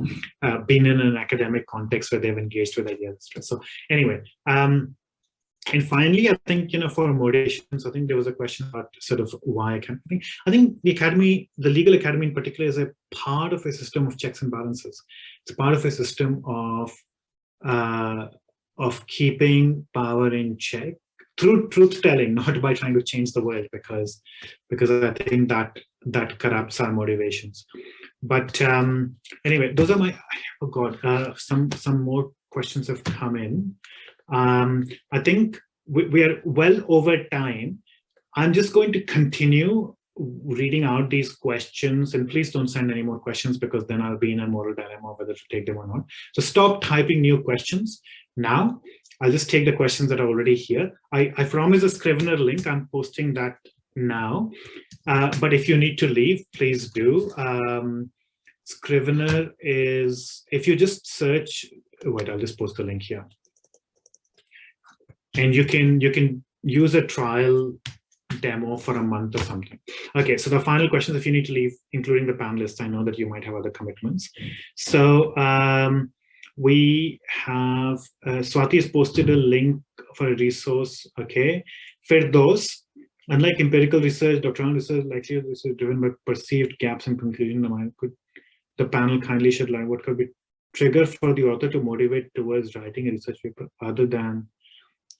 been in an academic context where they've engaged with ideas. So anyway, and finally, I think, for motivations, I think there was a question about sort of why academy. I think the academy, the legal academy in particular, is a part of a system of checks and balances. It's part of a system of keeping power in check through truth-telling, not by trying to change the world, because I think that corrupts our motivations. But anyway, those are my, oh God, some more questions have come in. I think we are well over time. I'm just going to continue reading out these questions, and please don't send any more questions, because then I'll be in a moral dilemma whether to take them or not. So stop typing new questions now. I'll just take the questions that are already here. I promise a Scrivener link. I'm posting that now. But if you need to leave, please do. Scrivener is, if you just search, wait, I'll just post the link here. And you can use a trial demo for a month or something. Okay, so the final questions, if you need to leave, including the panelists, I know that you might have other commitments. So we have, Swati has posted a link for a resource, okay. Firdaus, unlike empirical research, doctrinal research, likely research driven by perceived gaps in conclusion, could the panel kindly shed light what could be trigger for the author to motivate towards writing a research paper other than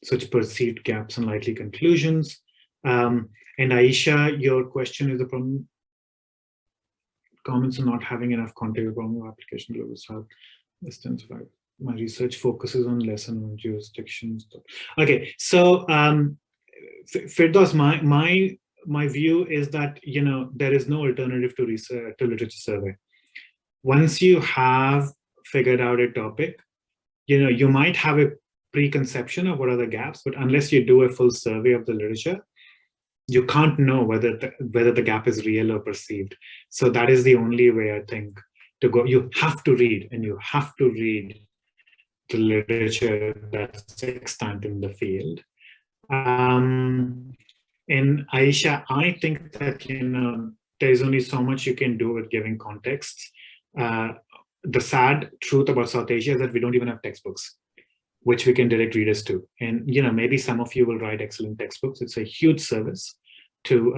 such perceived gaps and likely conclusions? And Aisha, your question is the problem. Comments on not having enough content, the problem of application levels have intensified. My research focuses on lesson on jurisdictions. Okay, so Firdaus, my view is that there is no alternative to research, to literature survey. Once you have figured out a topic, you might have a preconception of what are the gaps, but unless you do a full survey of the literature, you can't know whether the gap is real or perceived. So that is the only way, I think, to go. You have to read, and you have to read the literature that's extant in the field. And Aisha, I think that there's only so much you can do with giving context. The sad truth about South Asia is that we don't even have textbooks which we can direct readers to. And maybe some of you will write excellent textbooks. It's a huge service to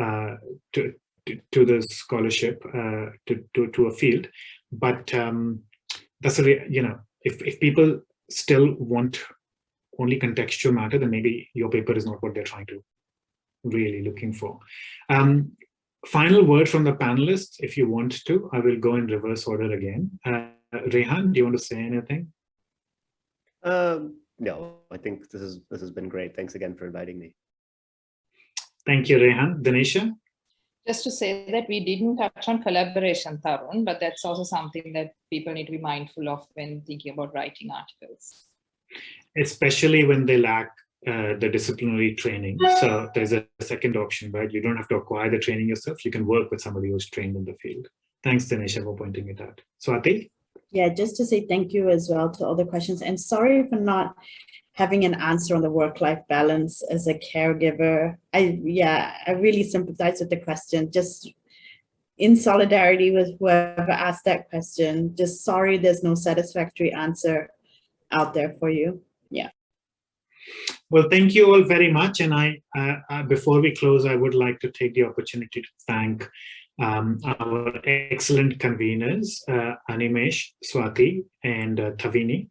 the scholarship, to a field. But that's if people still want only contextual matter, then maybe your paper is not what they're trying to really looking for. Final word from the panelists, if you want to. I will go in reverse order again. Rehan, do you want to say anything? No, I think this has been great. Thanks again for inviting me. Thank you, Rehan. Dinesha? Just to say that we didn't touch on collaboration, Tarun, but that's also something that people need to be mindful of when thinking about writing articles. Especially when they lack the disciplinary training. So there's a second option, right? You don't have to acquire the training yourself. You can work with somebody who's trained in the field. Thanks, Dinesha, for pointing it out. Swati? Yeah, just to say thank you as well to all the questions, and sorry for not having an answer on the work-life balance as a caregiver. I really sympathize with the question. Just in solidarity with whoever asked that question. Just sorry there's no satisfactory answer out there for you. Yeah. Well, thank you all very much. And I before we close, I would like to take the opportunity to thank our excellent conveners, Animesh, Swati, and Thavini,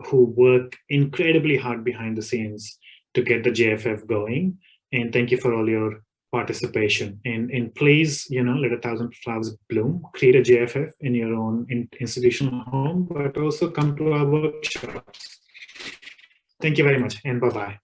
who work incredibly hard behind the scenes to get the JFF going. And thank you for all your participation. And please, let 1,000 flowers bloom. Create a JFF in your own institutional home, but also come to our workshops. Thank you very much, and bye-bye.